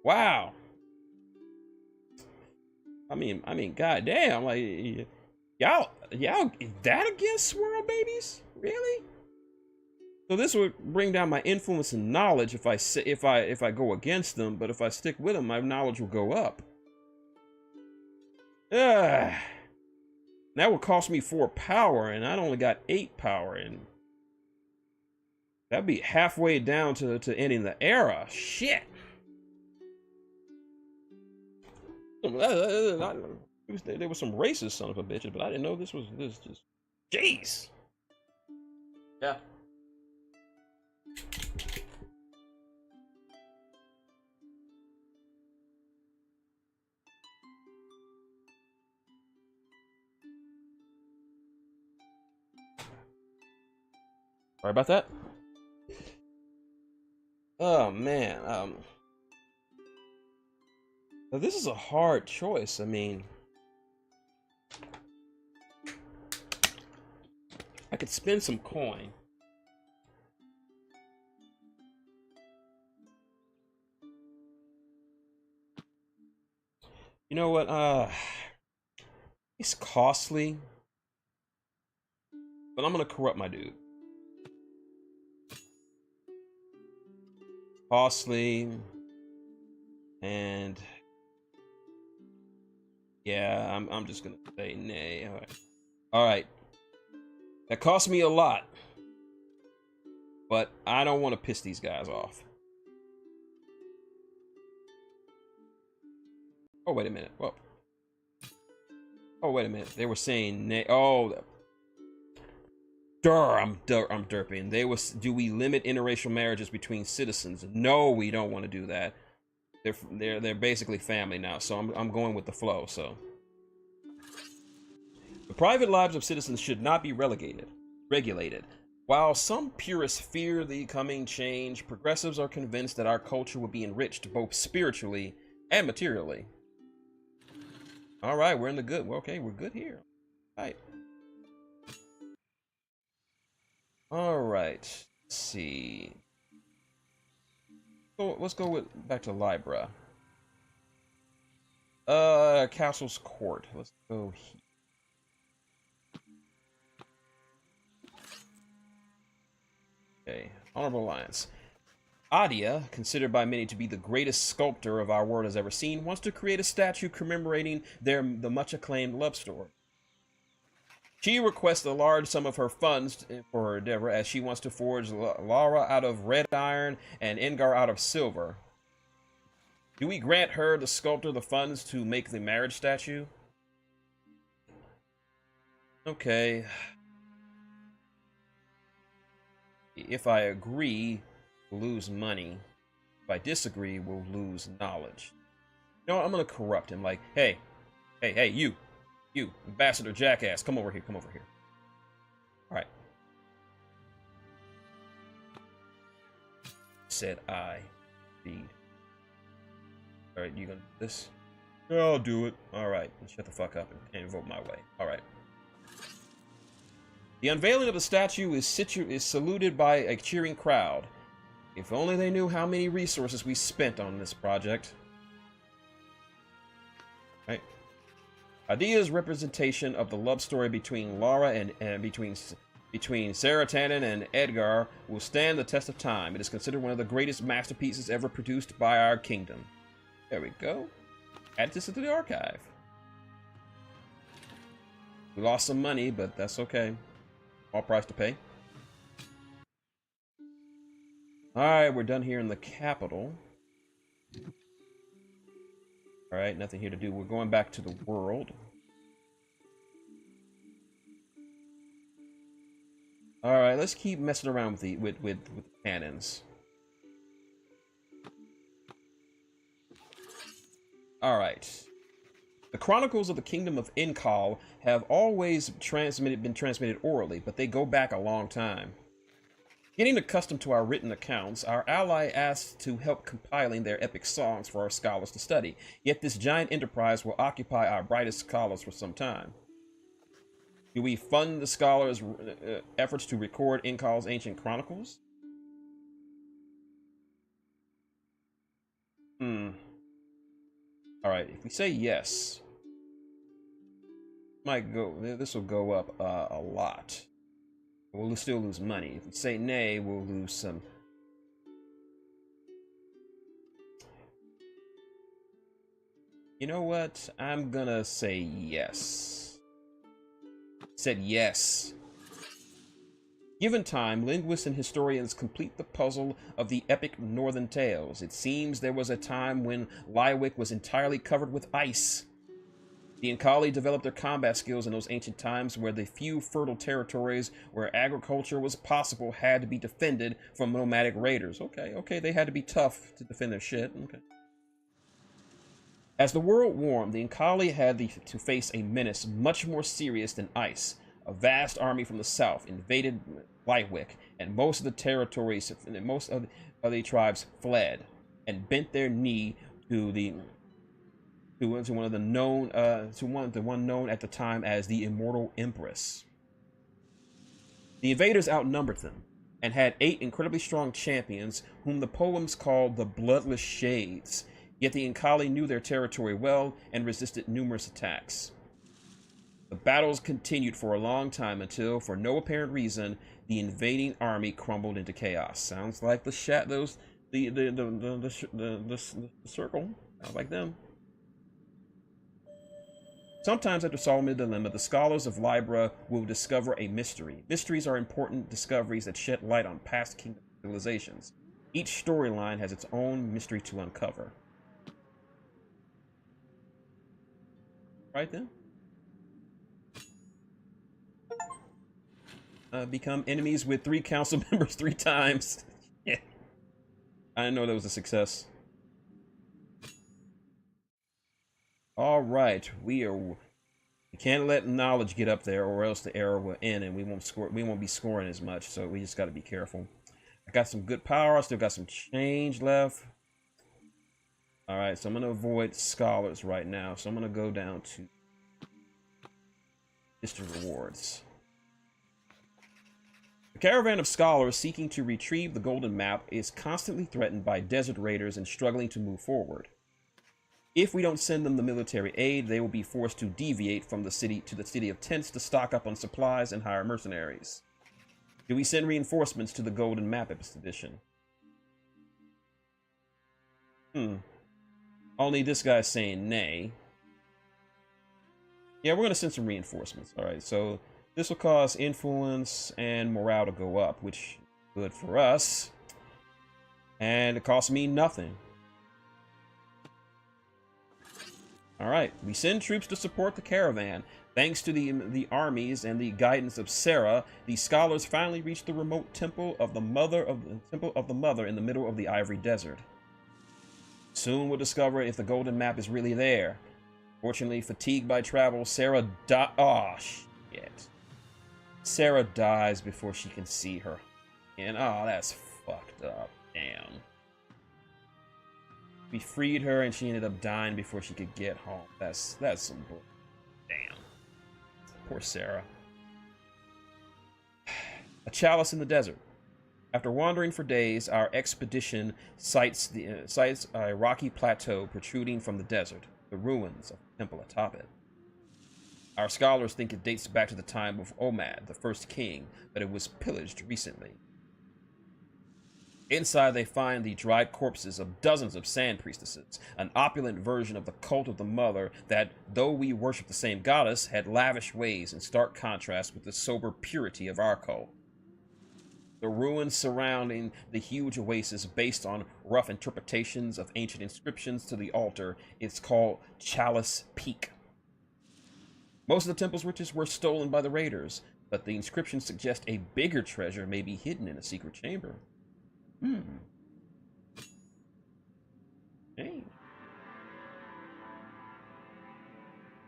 Wow. I mean, goddamn, like, y'all, is that against swirl babies? Really? So this would bring down my influence and knowledge if I go against them, but if I stick with them, my knowledge will go up. Ugh. That would cost me 4 power, and I only got 8 power, and that'd be halfway down to ending the era. Shit. There was some racist son of a bitches, but I didn't know this just. Jeez. Yeah. Sorry about that. Oh man. Now this is a hard choice. I mean, I could spend some coin. You know what? It's costly, but I'm gonna corrupt my dude. Costly, and yeah, I'm just gonna say nay. All right. That cost me a lot, but I don't want to piss these guys off. Oh, wait a minute. Whoa. Oh, wait a minute. They were saying nay. Oh, I'm derping. Do we limit interracial marriages between citizens? No, we don't want to do that. They're basically family now, so I'm going with the flow. So the private lives of citizens should not be regulated. While some purists fear the coming change, progressives are convinced that our culture will be enriched both spiritually and materially. All right, we're in the good. Well, okay, we're good here. All right. All right. Let's see. Let's go back to Libra. Castle's Court. Let's go here. Okay, Honorable Alliance. Adia, considered by many to be the greatest sculptor of our world has ever seen, wants to create a statue commemorating the much acclaimed love story. She requests a large sum of her funds for her endeavor, as she wants to forge Lara out of red iron and Engar out of silver. Do we grant her, the sculptor, the funds to make the marriage statue? Okay. If I agree, we'll lose money. If I disagree, we'll lose knowledge. You know what? I'm gonna corrupt him. Like, hey, you, ambassador jackass, come over here. All right. Said I. Feed. All right, you gonna do this? Yeah, I'll do it. All right, shut the fuck up and vote my way. All right. The unveiling of the statue is saluted by a cheering crowd. If only they knew how many resources we spent on this project. Right. Adia's representation of the love story between Lara and between Sarah Tannen and Edgar will stand the test of time. It is considered one of the greatest masterpieces ever produced by our kingdom. There we go. Add this to the archive. We lost some money, but that's okay. All price to pay. Alright, we're done here in the capital. Alright, nothing here to do. We're going back to the world. Alright, let's keep messing around with the with cannons. Alright. The Chronicles of the Kingdom of Inkal have always been transmitted orally, but they go back a long time. Getting accustomed to our written accounts, our ally asked to help compiling their epic songs for our scholars to study. Yet this giant enterprise will occupy our brightest scholars for some time. Do we fund the scholars' efforts to record Inkal's ancient chronicles? Alright, if we say yes, this will go up a lot. We'll still lose money. If we say nay, we'll lose some. You know what? I'm gonna say yes. Said yes. Given time, linguists and historians complete the puzzle of the epic northern tales. It seems there was a time when Lywick was entirely covered with ice. The Inkali developed their combat skills in those ancient times where the few fertile territories where agriculture was possible had to be defended from nomadic raiders. Okay, they had to be tough to defend their shit. Okay. As the world warmed, the Inkali had to face a menace much more serious than ice. A vast army from the south invaded Lywick, and most of the territories, and most of the tribes fled and bent their knee to one known at the time as the Immortal Empress. The invaders outnumbered them and had 8 incredibly strong champions whom the poems called the Bloodless Shades. Yet the Inkali knew their territory well and resisted numerous attacks. The battles continued for a long time until, for no apparent reason, the invading army crumbled into chaos. Sounds like the circle. Sounds like them. Sometimes after solving a dilemma, the scholars of Libra will discover a mystery. Mysteries are important discoveries that shed light on past kingdom civilizations. Each storyline has its own mystery to uncover. Right then. Become enemies with 3 council members 3 times. Yeah. I didn't know that was a success. All right, we can't let knowledge get up there, or else the error will end, and we won't be scoring as much. So we just got to be careful. I got some good power. I still got some change left. All right, so I'm gonna avoid scholars right now. So I'm gonna go down to district rewards. The caravan of scholars seeking to retrieve the golden map is constantly threatened by desert raiders and struggling to move forward. If we don't send them the military aid, they will be forced to deviate from the city to the city of tents to stock up on supplies and hire mercenaries. Do we send reinforcements to the golden map expedition? Only this guy's saying nay. Yeah, we're going to send some reinforcements. All right, so this will cause influence and morale to go up, which is good for us. And it costs me nothing. All right, we send troops to support the caravan. Thanks to the armies and the guidance of Sarah, the scholars finally reached the remote temple of the Mother in the middle of the Ivory Desert. Soon we'll discover if the golden map is really there. Fortunately, fatigued by travel, Sarah shit. Sarah dies before she can see her. And that's fucked up. Damn. We freed her and she ended up dying before she could get home. That's some bull. Damn. Poor Sarah. A chalice in the desert. After wandering for days, our expedition sights a rocky plateau protruding from the desert, the ruins of the temple atop it. Our scholars think it dates back to the time of Omad, the first king, but it was pillaged recently. Inside, they find the dried corpses of dozens of sand priestesses, an opulent version of the cult of the mother that, though we worship the same goddess, had lavish ways in stark contrast with the sober purity of our cult. The ruins surrounding the huge oasis, based on rough interpretations of ancient inscriptions to the altar, is called Chalice Peak. Most of the temple's riches were stolen by the raiders, but the inscriptions suggest a bigger treasure may be hidden in a secret chamber. Hey.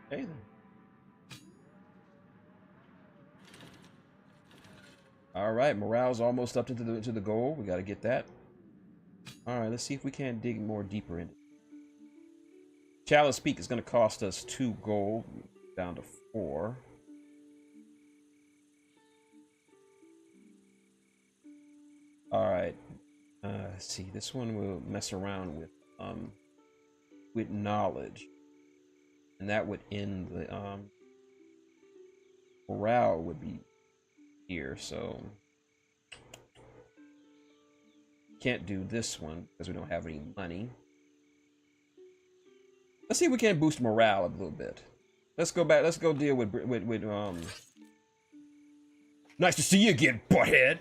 Hey then. All right, morale's almost up to the goal. We got to get that. All right, let's see if we can't dig more deeper in it. Chalice Peak is going to cost us 2 gold, down to 4. All right. Let's see. This one will mess around with knowledge, and that would end the morale would be here. So can't do this one because we don't have any money. Let's see if we can boost morale a little bit. Let's go back. Let's go deal with Nice to see you again, butthead.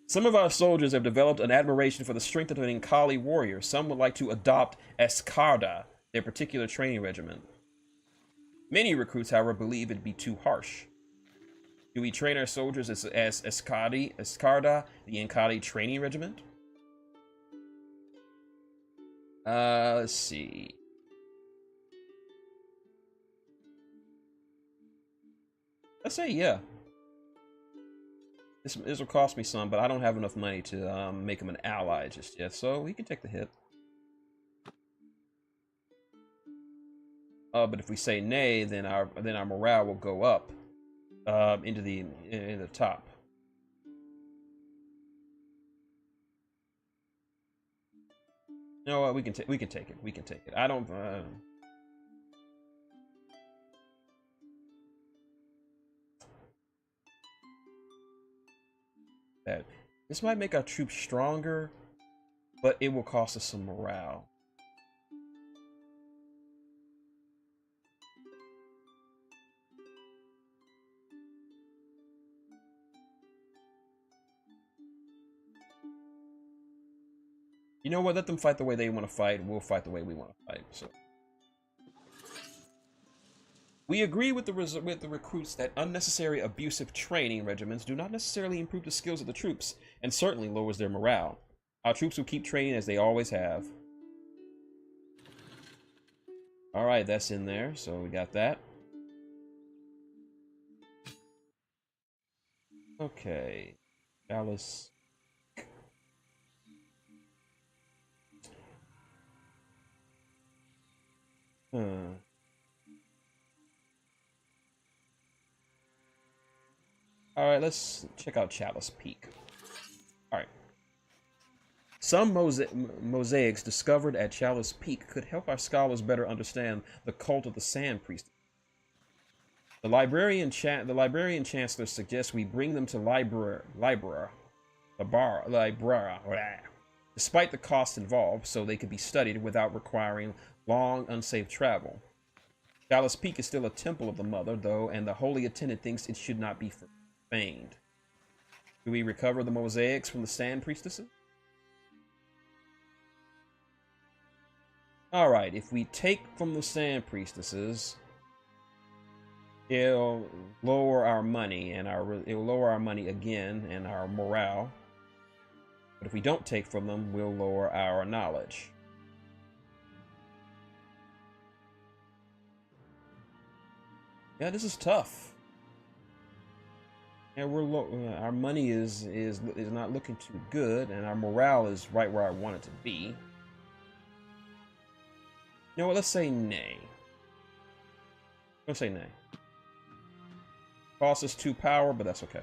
Some of our soldiers have developed an admiration for the strength of an Inkali warrior. Some would like to adopt Escarda, their particular training regiment. Many recruits, however, believe it'd be too harsh. Do we train our soldiers as Escarda, the Inkali training regiment? Let's see. Let's say yeah. This will cost me some, but I don't have enough money to make him an ally just yet, so we can take the hit. But if we say nay, then our morale will go up into the top. You know what? We can take it. We can take it. I don't. That this might make our troops stronger, but it will cost us some morale. You know what? Let them fight the way they want to fight. We'll fight the way we want to fight. So we agree with the recruits that unnecessary abusive training regiments do not necessarily improve the skills of the troops, and certainly lowers their morale. Our troops will keep training as they always have. All right, that's in there. So we got that. Okay, Alice. All right, let's check out Chalice Peak. All right. Some mosaics discovered at Chalice Peak could help our scholars better understand the cult of the Sand Priest. The librarian chancellor suggests we bring them to Libra, despite the cost involved, so they could be studied without requiring long, unsafe travel. Chalice Peak is still a temple of the mother, though, and the holy attendant thinks it should not be profaned. Do we recover the mosaics from the Sand Priestesses? Alright, if we take from the Sand Priestesses, it'll lower our money, and it'll lower our money again, and our morale. But if we don't take from them, we'll lower our knowledge. Yeah, this is tough. And we're our money is not looking too good, and our morale is right where I want it to be. You know what? Let's say nay. Let's say nay. Costs us 2 power, but that's okay.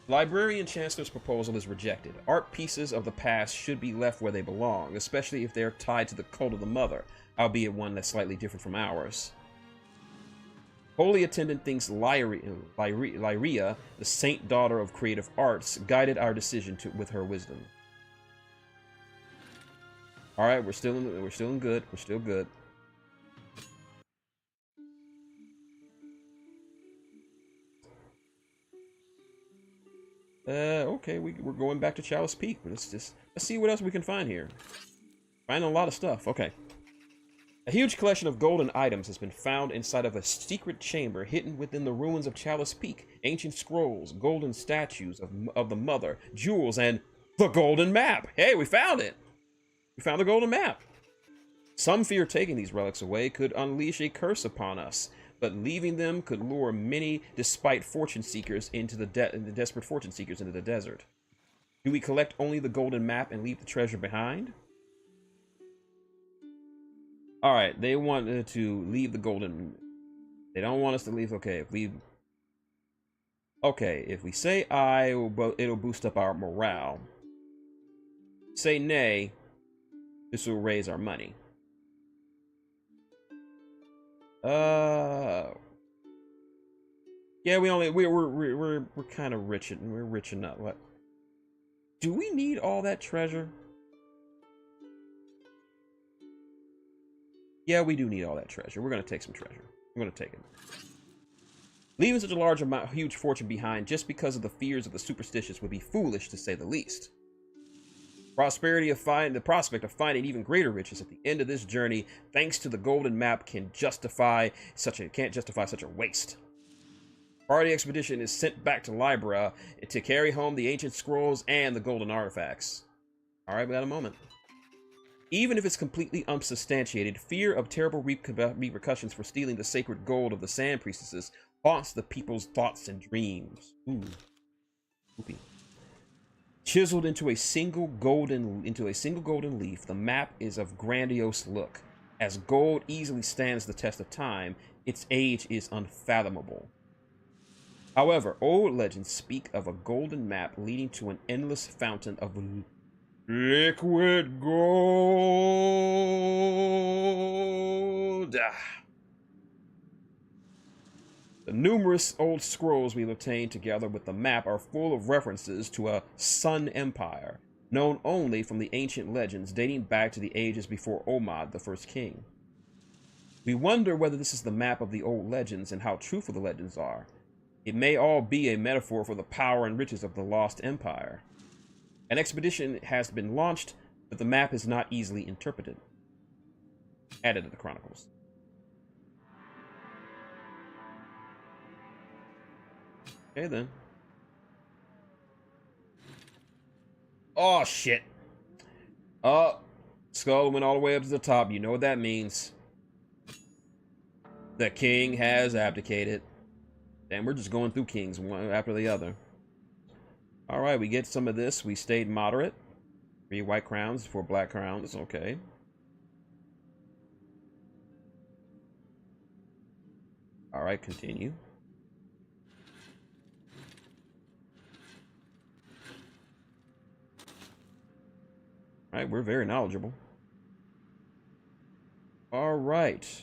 Librarian Chancellor's proposal is rejected. Art pieces of the past should be left where they belong, especially if they're tied to the cult of the mother, albeit one that's slightly different from ours. Holy Attendant thinks Lyria, the saint daughter of creative arts, guided our decision with her wisdom. All right, we're still in good. We're still good. Okay, we're going back to Chalice Peak. Let's see what else we can find here. Finding a lot of stuff. Okay. A huge collection of golden items has been found inside of a secret chamber hidden within the ruins of Chalice Peak. Ancient scrolls, golden statues of the Mother, jewels, and the golden map. Hey, we found it! We found the golden map. Some fear taking these relics away could unleash a curse upon us, but leaving them could lure many desperate fortune seekers into the desert. Do we collect only the golden map and leave the treasure behind? All right, they wanted to leave the golden. They don't want us to leave. Okay, if we say I, it'll boost up our morale. Say nay, this will raise our money. Yeah, we're kind of rich, and we're rich enough. What? Do we need all that treasure? Yeah, we do need all that treasure. We're gonna take some treasure. I'm gonna take it. Leaving such a large amount, huge fortune behind just because of the fears of the superstitious would be foolish, to say the least. The prospect of finding even greater riches at the end of this journey, thanks to the golden map, can't justify such a waste. Party expedition is sent back to Libra to carry home the ancient scrolls and the golden artifacts. All right, we got a moment. Even if it's completely unsubstantiated, fear of terrible repercussions for stealing the sacred gold of the Sand Priestesses haunts the people's thoughts and dreams. Ooh. Oopie. Chiseled into a single golden leaf, the map is of grandiose look. As gold easily stands the test of time, its age is unfathomable. However, old legends speak of a golden map leading to an endless fountain of liquid gold. The numerous old scrolls we've obtained together with the map are full of references to a Sun Empire, known only from the ancient legends dating back to the ages before Omad, the first king. We wonder whether this is the map of the old legends and how truthful the legends are. It may all be a metaphor for the power and riches of the lost empire. An expedition has been launched, but the map is not easily interpreted. Added to the chronicles. Okay, then. Oh, shit. Skull went all the way up to the top. You know what that means. The king has abdicated. And we're just going through kings one after the other. Alright, we get some of this. We stayed moderate. 3 white crowns, 4 black crowns. Okay. Alright, continue. Alright, we're very knowledgeable. Alright.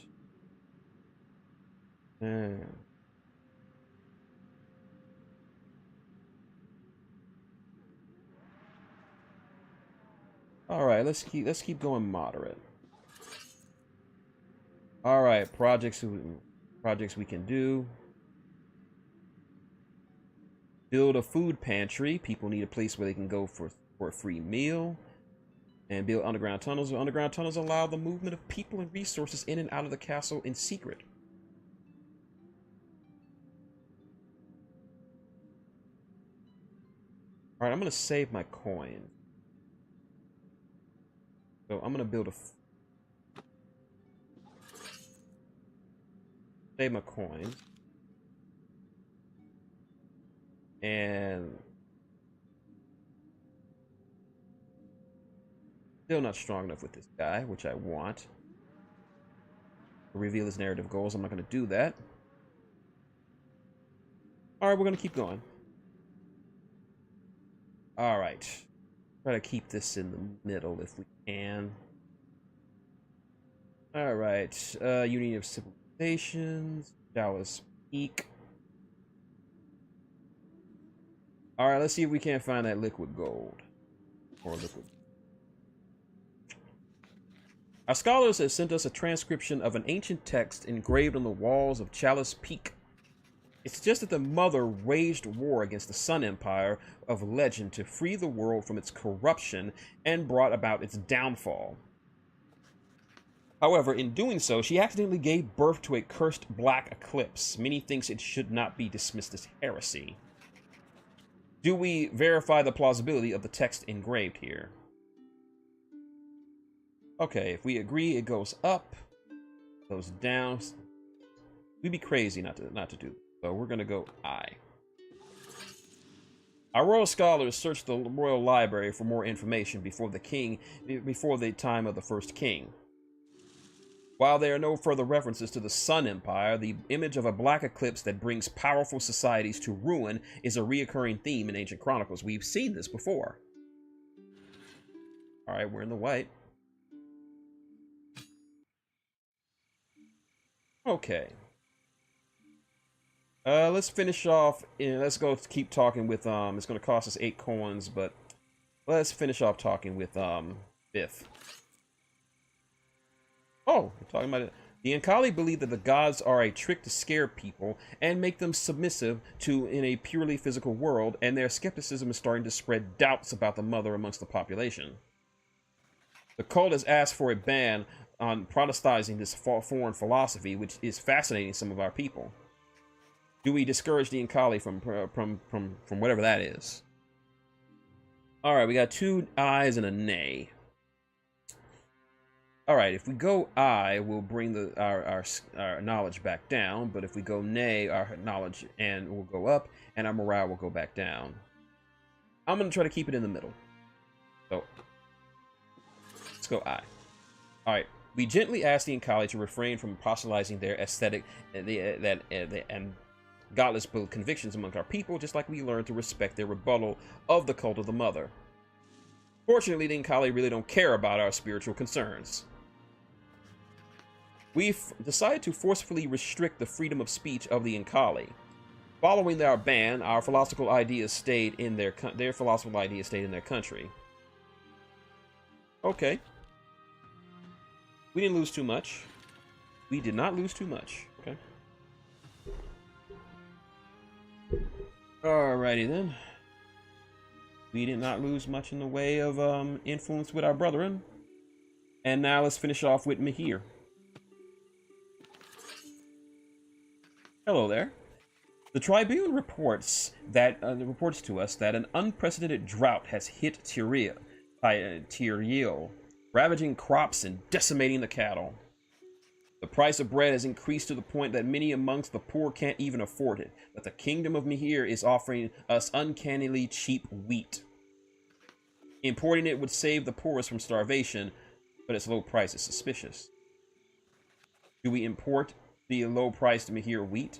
Alright, let's keep going moderate. Alright, projects we can do. Build a food pantry. People need a place where they can go for a free meal. And build underground tunnels. Underground tunnels allow the movement of people and resources in and out of the castle in secret. Alright, I'm going to save my coin. So I'm going to build save my coins. And still not strong enough with this guy, which I want. To reveal his narrative goals. I'm not going to do that. Alright, we're going to keep going. Alright. Try to keep this in the middle if we can. Alright. Union of Civilizations. Dallas Peak. All right, let's see if we can't find that liquid gold. Or liquid. Our scholars have sent us a transcription of an ancient text engraved on the walls of Chalice Peak. It suggests that the mother waged war against the Sun Empire of legend to free the world from its corruption and brought about its downfall. However, in doing so, she accidentally gave birth to a cursed black eclipse. Many think it should not be dismissed as heresy. Do we verify the plausibility of the text engraved here? Okay, if we agree, it goes up, goes down. We'd be crazy not to do this. So we're gonna go I. Our royal scholars searched the royal library for more information before the time of the first king. While there are no further references to the Sun Empire, the image of a black eclipse that brings powerful societies to ruin is a reoccurring theme in ancient chronicles. We've seen this before. All right, we're in the white. Okay. Let's finish off. Let's go keep talking with it's going to cost us 8 coins, but let's finish off talking with Biff. Oh, we're talking about it. The Ankali believe that the gods are a trick to scare people and make them submissive in a purely physical world, and their skepticism is starting to spread doubts about the mother amongst the population. The cult has asked for a ban on Protestantizing this foreign philosophy, which is fascinating some of our people. Do we discourage the Ankali from whatever that is? All right, we got 2 ayes and a nay. All right, if we go aye, we'll bring our knowledge back down. But if we go nay, our knowledge will go up, and our morale will go back down. I'm gonna try to keep it in the middle. So let's go aye. All right, we gently ask the Ankali to refrain from proselytizing their aesthetic and godless convictions among our people, just like we learn to respect their rebuttal of the cult of the mother. Fortunately, the Ankali really don't care about our spiritual concerns. We've decided to forcefully restrict the freedom of speech of the Ankali. Following our ban, our philosophical ideas stayed in their philosophical ideas stayed in their country. Okay. We didn't lose too much. We did not lose too much. Okay. Alrighty then. We did not lose much in the way of influence with our brethren. And now let's finish off with Mihir. Hello there. The Tribune reports to us that an unprecedented drought has hit Tyriel, ravaging crops and decimating the cattle. The price of bread has increased to the point that many amongst the poor can't even afford it, but the Kingdom of Mihir is offering us uncannily cheap wheat. Importing it would save the poorest from starvation, but its low price is suspicious. Do we import the low-priced Mihir wheat?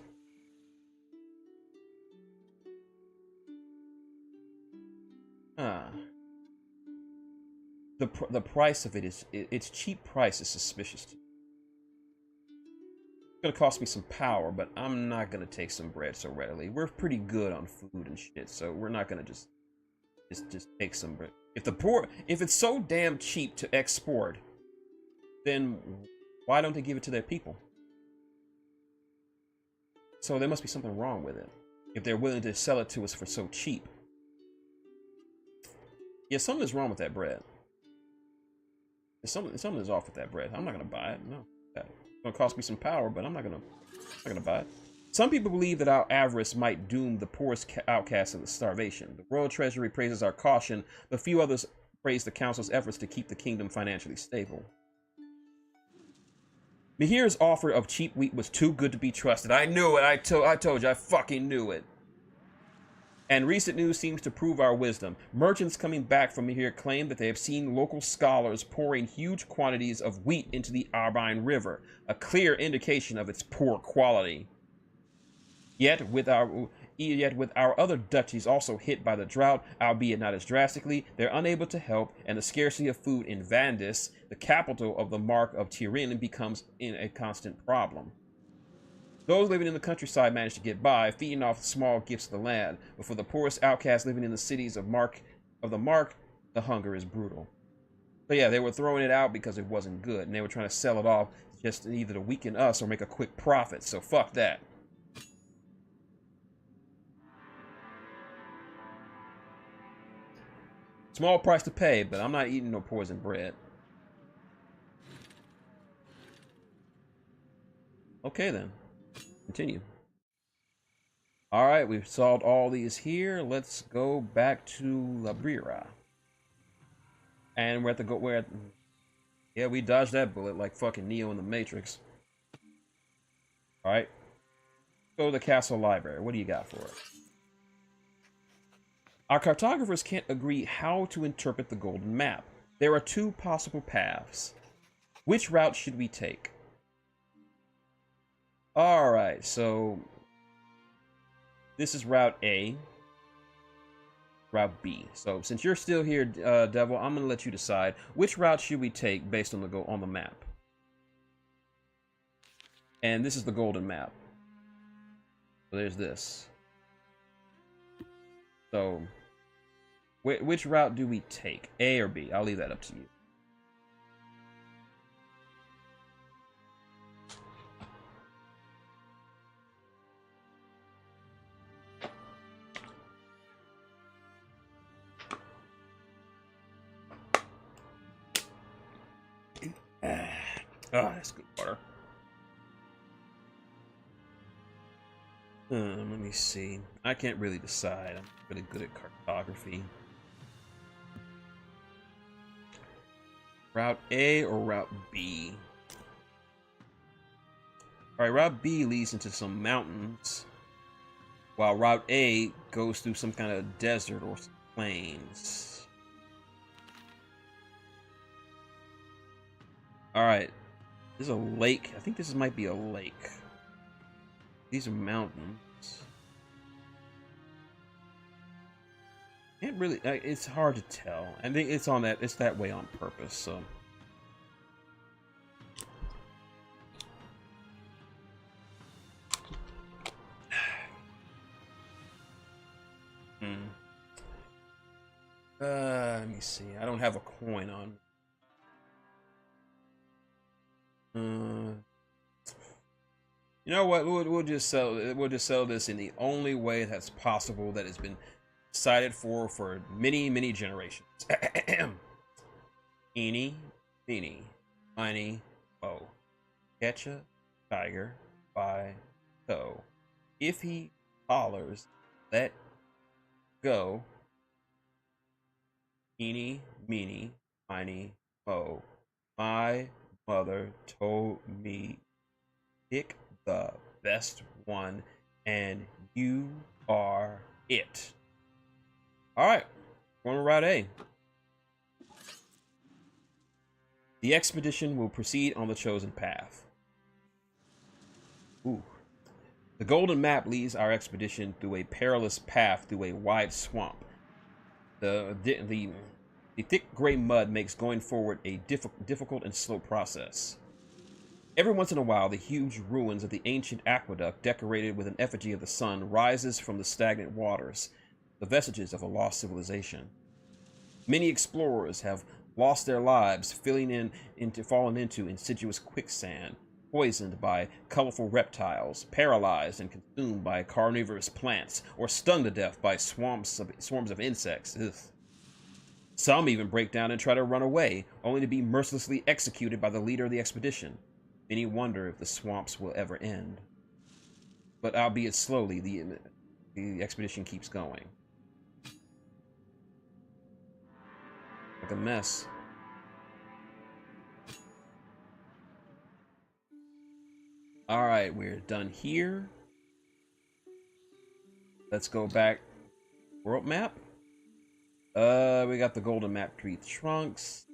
The price of it is, its cheap price is suspicious to me. It's gonna cost me some power, but I'm not gonna take some bread so readily. We're pretty good on food and shit, so we're not gonna just take some bread. If it's so damn cheap to export, then why don't they give it to their people? So there must be something wrong with it if they're willing to sell it to us for so cheap. Yeah, something is wrong with that bread. Something is off with that bread. I'm not gonna buy it. No, it's gonna cost me some power, but I'm not gonna buy it. Some people believe that our avarice might doom the poorest outcasts of the starvation. The royal treasury praises our caution, but few others praise the council's efforts to keep the kingdom financially stable. Mihir's offer of cheap wheat was too good to be trusted. I knew it. I told you. I fucking knew it. And recent news seems to prove our wisdom. Merchants coming back from Mihir claim that they have seen local scholars pouring huge quantities of wheat into the Arbine River, a clear indication of its poor quality. Yet with our other duchies also hit by the drought, albeit not as drastically, they're unable to help, and the scarcity of food in Vandis, the capital of the Mark of Tyrian, becomes a constant problem. Those living in the countryside managed to get by, feeding off the small gifts of the land. But for the poorest outcasts living in the cities of the mark, the hunger is brutal. So yeah, they were throwing it out because it wasn't good, and they were trying to sell it off just either to weaken us or make a quick profit. So fuck that. Small price to pay, but I'm not eating no poison bread. Okay then, continue. All right, we've solved all these here. Let's go back to Labrira. And we're at the yeah, we dodged that bullet like fucking Neo in the Matrix. All right, go to the castle library. What do you got for us? Our cartographers can't agree how to interpret the golden map. There are two possible paths. Which route should we take? All right, so this is route A, route B. So since you're still here, Devil, I'm gonna let you decide which route should we take based on the map. And this is the golden map. So there's this. So which route do we take? A or B? I'll leave that up to you. Ah, that's good water. Let me see. I can't really decide. I'm really good at cartography. Route A or Route B? Alright, Route B leads into some mountains, while Route A goes through some kind of desert or some plains. Alright. There's a lake. I think this might be a lake. These are mountains. Can't really. It's hard to tell. I think it's on that. It's that way on purpose. So. Let me see. I don't have a coin on. You know what? We'll just sell. We'll just sell this in the only way that's possible that has been decided for many generations. Eeny, meeny, miny, mo. Catch a tiger by toe. If he hollers, let go. Eeny, meeny, miny, mo. My mother told me pick the best one, and you are it. All right, going to Route A. The expedition will proceed on the chosen path. Ooh. The golden map leads our expedition through a perilous path through a wide swamp. The thick gray mud makes going forward a difficult and slow process. Every once in a while, the huge ruins of the ancient aqueduct, decorated with an effigy of the sun, rises from the stagnant waters, the vestiges of a lost civilization. Many explorers have lost their lives, fallen into insidious quicksand, poisoned by colorful reptiles, paralyzed and consumed by carnivorous plants, or stung to death by swarms of insects. Ugh. Some even break down and try to run away, only to be mercilessly executed by the leader of the expedition. Many wonder if the swamps will ever end. But albeit slowly, the expedition keeps going. Like a mess. Alright, we're done here. Let's go back. World map? We got the golden map tree trunks.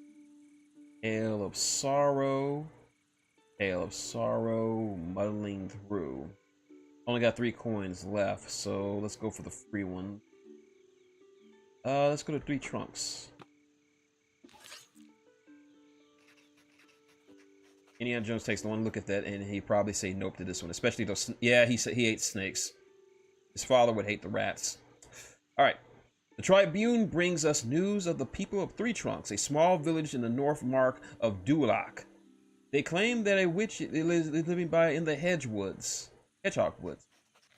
Tale of sorrow. Tale of sorrow, muddling through. Only got 3 coins left, so let's go for the free one. Let's go to 3 trunks. Indiana Jones takes one look at that, and he'd probably say nope to this one, especially those. Yeah, he said he hates snakes. His father would hate the rats. All right. The Tribune brings us news of the people of Three Trunks, a small village in the north mark of Duloc. They claim that a witch is living by in the hedgehog woods.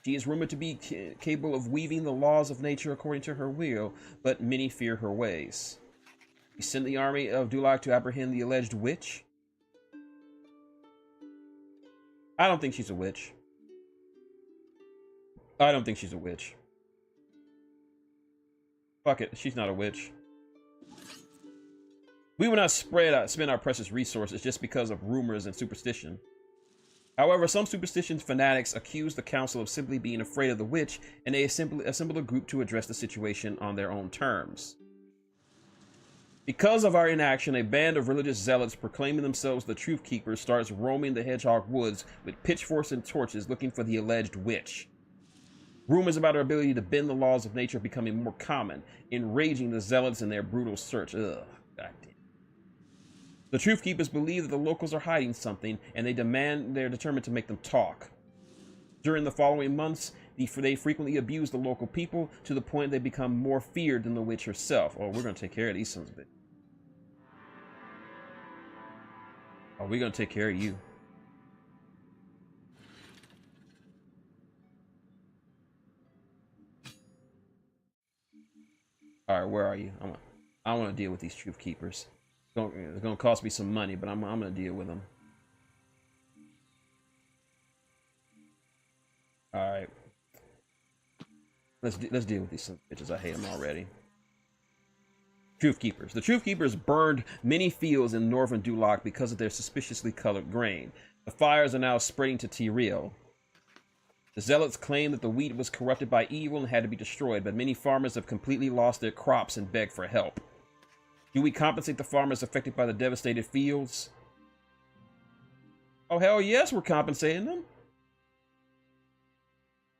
She is rumored to be capable of weaving the laws of nature according to her will, but many fear her ways. We send the army of Duloc to apprehend the alleged witch. I don't think she's a witch. I don't think she's a witch. Fuck it, she's not a witch. We will not spend our precious resources just because of rumors and superstition. However, some superstition fanatics accuse the council of simply being afraid of the witch, and they assemble a group to address the situation on their own terms. Because of our inaction, a band of religious zealots proclaiming themselves the Truth Keepers starts roaming the Hedgehog Woods with pitchforks and torches looking for the alleged witch. Rumors about her ability to bend the laws of nature are becoming more common, enraging the zealots in their brutal search. Ugh, goddamn. The Truth Keepers believe that the locals are hiding something, and they're determined to make them talk. During the following months, they frequently abuse the local people to the point they become more feared than the witch herself. Oh, we're gonna take care of these sons of bitches. Oh, we're gonna take care of you. All right, where are you? I want to deal with these Truth Keepers. It's gonna cost me some money, but I'm gonna deal with them. All right, let's deal with these bitches. I hate them already. Truth Keepers. The Truth Keepers burned many fields in northern Duloc because of their suspiciously colored grain. The fires are now spreading to Tyrael. The zealots claim that the wheat was corrupted by evil and had to be destroyed, but many farmers have completely lost their crops and beg for help. Do we compensate the farmers affected by the devastated fields? Oh, hell yes, we're compensating them.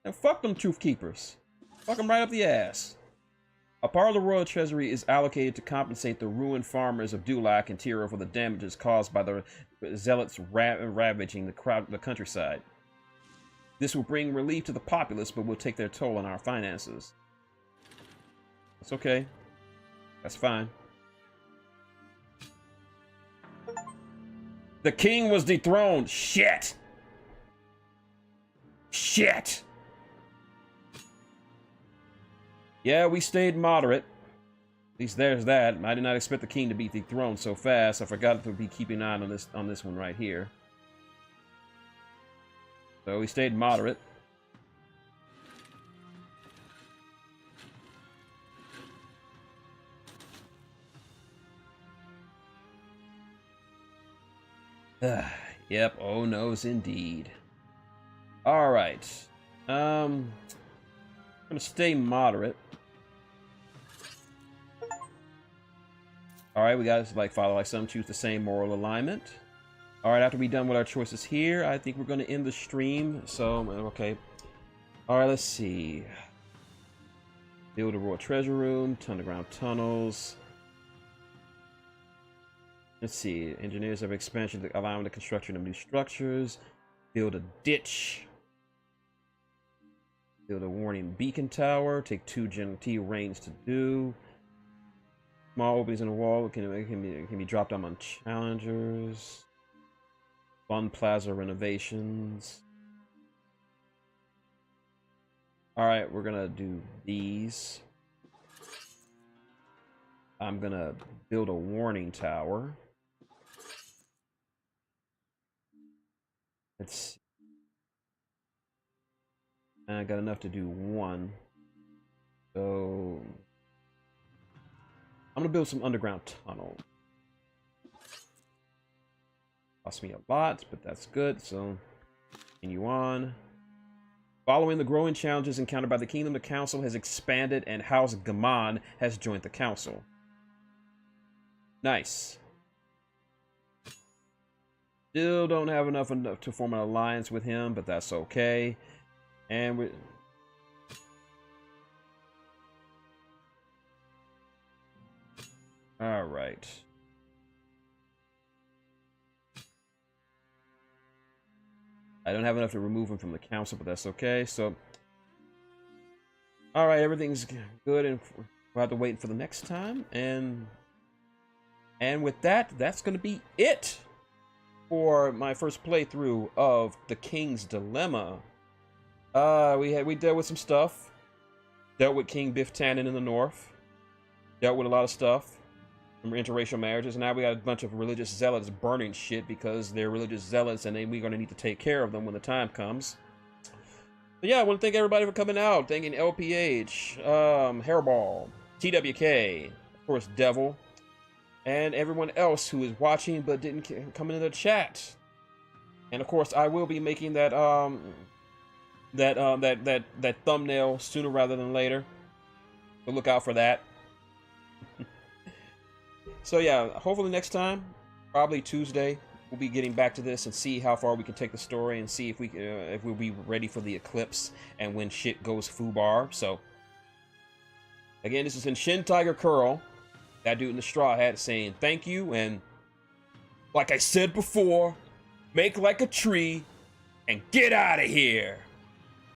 And fuck them Truth Keepers. Fuck them right up the ass. A part of the royal treasury is allocated to compensate the ruined farmers of Duloc and Tyrael for the damages caused by the zealots ravaging the countryside. This will bring relief to the populace, but will take their toll on our finances. That's okay. That's fine. The king was dethroned. Shit! Shit! Yeah, we stayed moderate. At least there's that. I did not expect the king to be dethroned so fast. I forgot to be keeping an eye on this one right here. So we stayed moderate. Yep, oh no's indeed. Alright. I'm gonna stay moderate. Alright, we got to follow some, choose the same moral alignment. Alright, after we're done with our choices here, I think we're going to end the stream. So, okay. Alright, let's see. Build a royal treasure room, underground tunnels. Let's see. Engineers have expansion allowing the construction of new structures. Build a ditch. Build a warning beacon tower. Take 2 GMT reigns to do. Small openings in the wall can be dropped on challengers. Fun plaza renovations. Alright, we're gonna do these. I'm gonna build a warning tower. Let's see. I got enough to do 1. So I'm gonna build some underground tunnels. Cost me a lot, but that's good. So continue on. Following the growing challenges encountered by the kingdom, the council has expanded and House Gaman has joined the council. Nice. Still don't have enough to form an alliance with him, but that's okay. And we... All right. I don't have enough to remove him from the council, but that's okay. So, all right, everything's good, and we'll have to wait for the next time. And with that, that's going to be it for my first playthrough of The King's Dilemma. We dealt with some stuff. Dealt with King Biff Tannen in the north. Dealt with a lot of stuff. From interracial marriages. Now we got a bunch of religious zealots burning shit because they're religious zealots, and then we're going to need to take care of them when the time comes. But yeah, I want to thank everybody for coming out. Thanking LPH, Hairball, TWK, of course Devil, and everyone else who is watching but didn't come into the chat. And of course, I will be making that that thumbnail sooner rather than later. So look out for that. So yeah, hopefully next time, probably Tuesday, we'll be getting back to this and see how far we can take the story and see if we'll be ready for the eclipse and when shit goes foobar. So again, this is Shintigercurl, that dude in the straw hat, saying thank you, and like I said before, make like a tree and get out of here.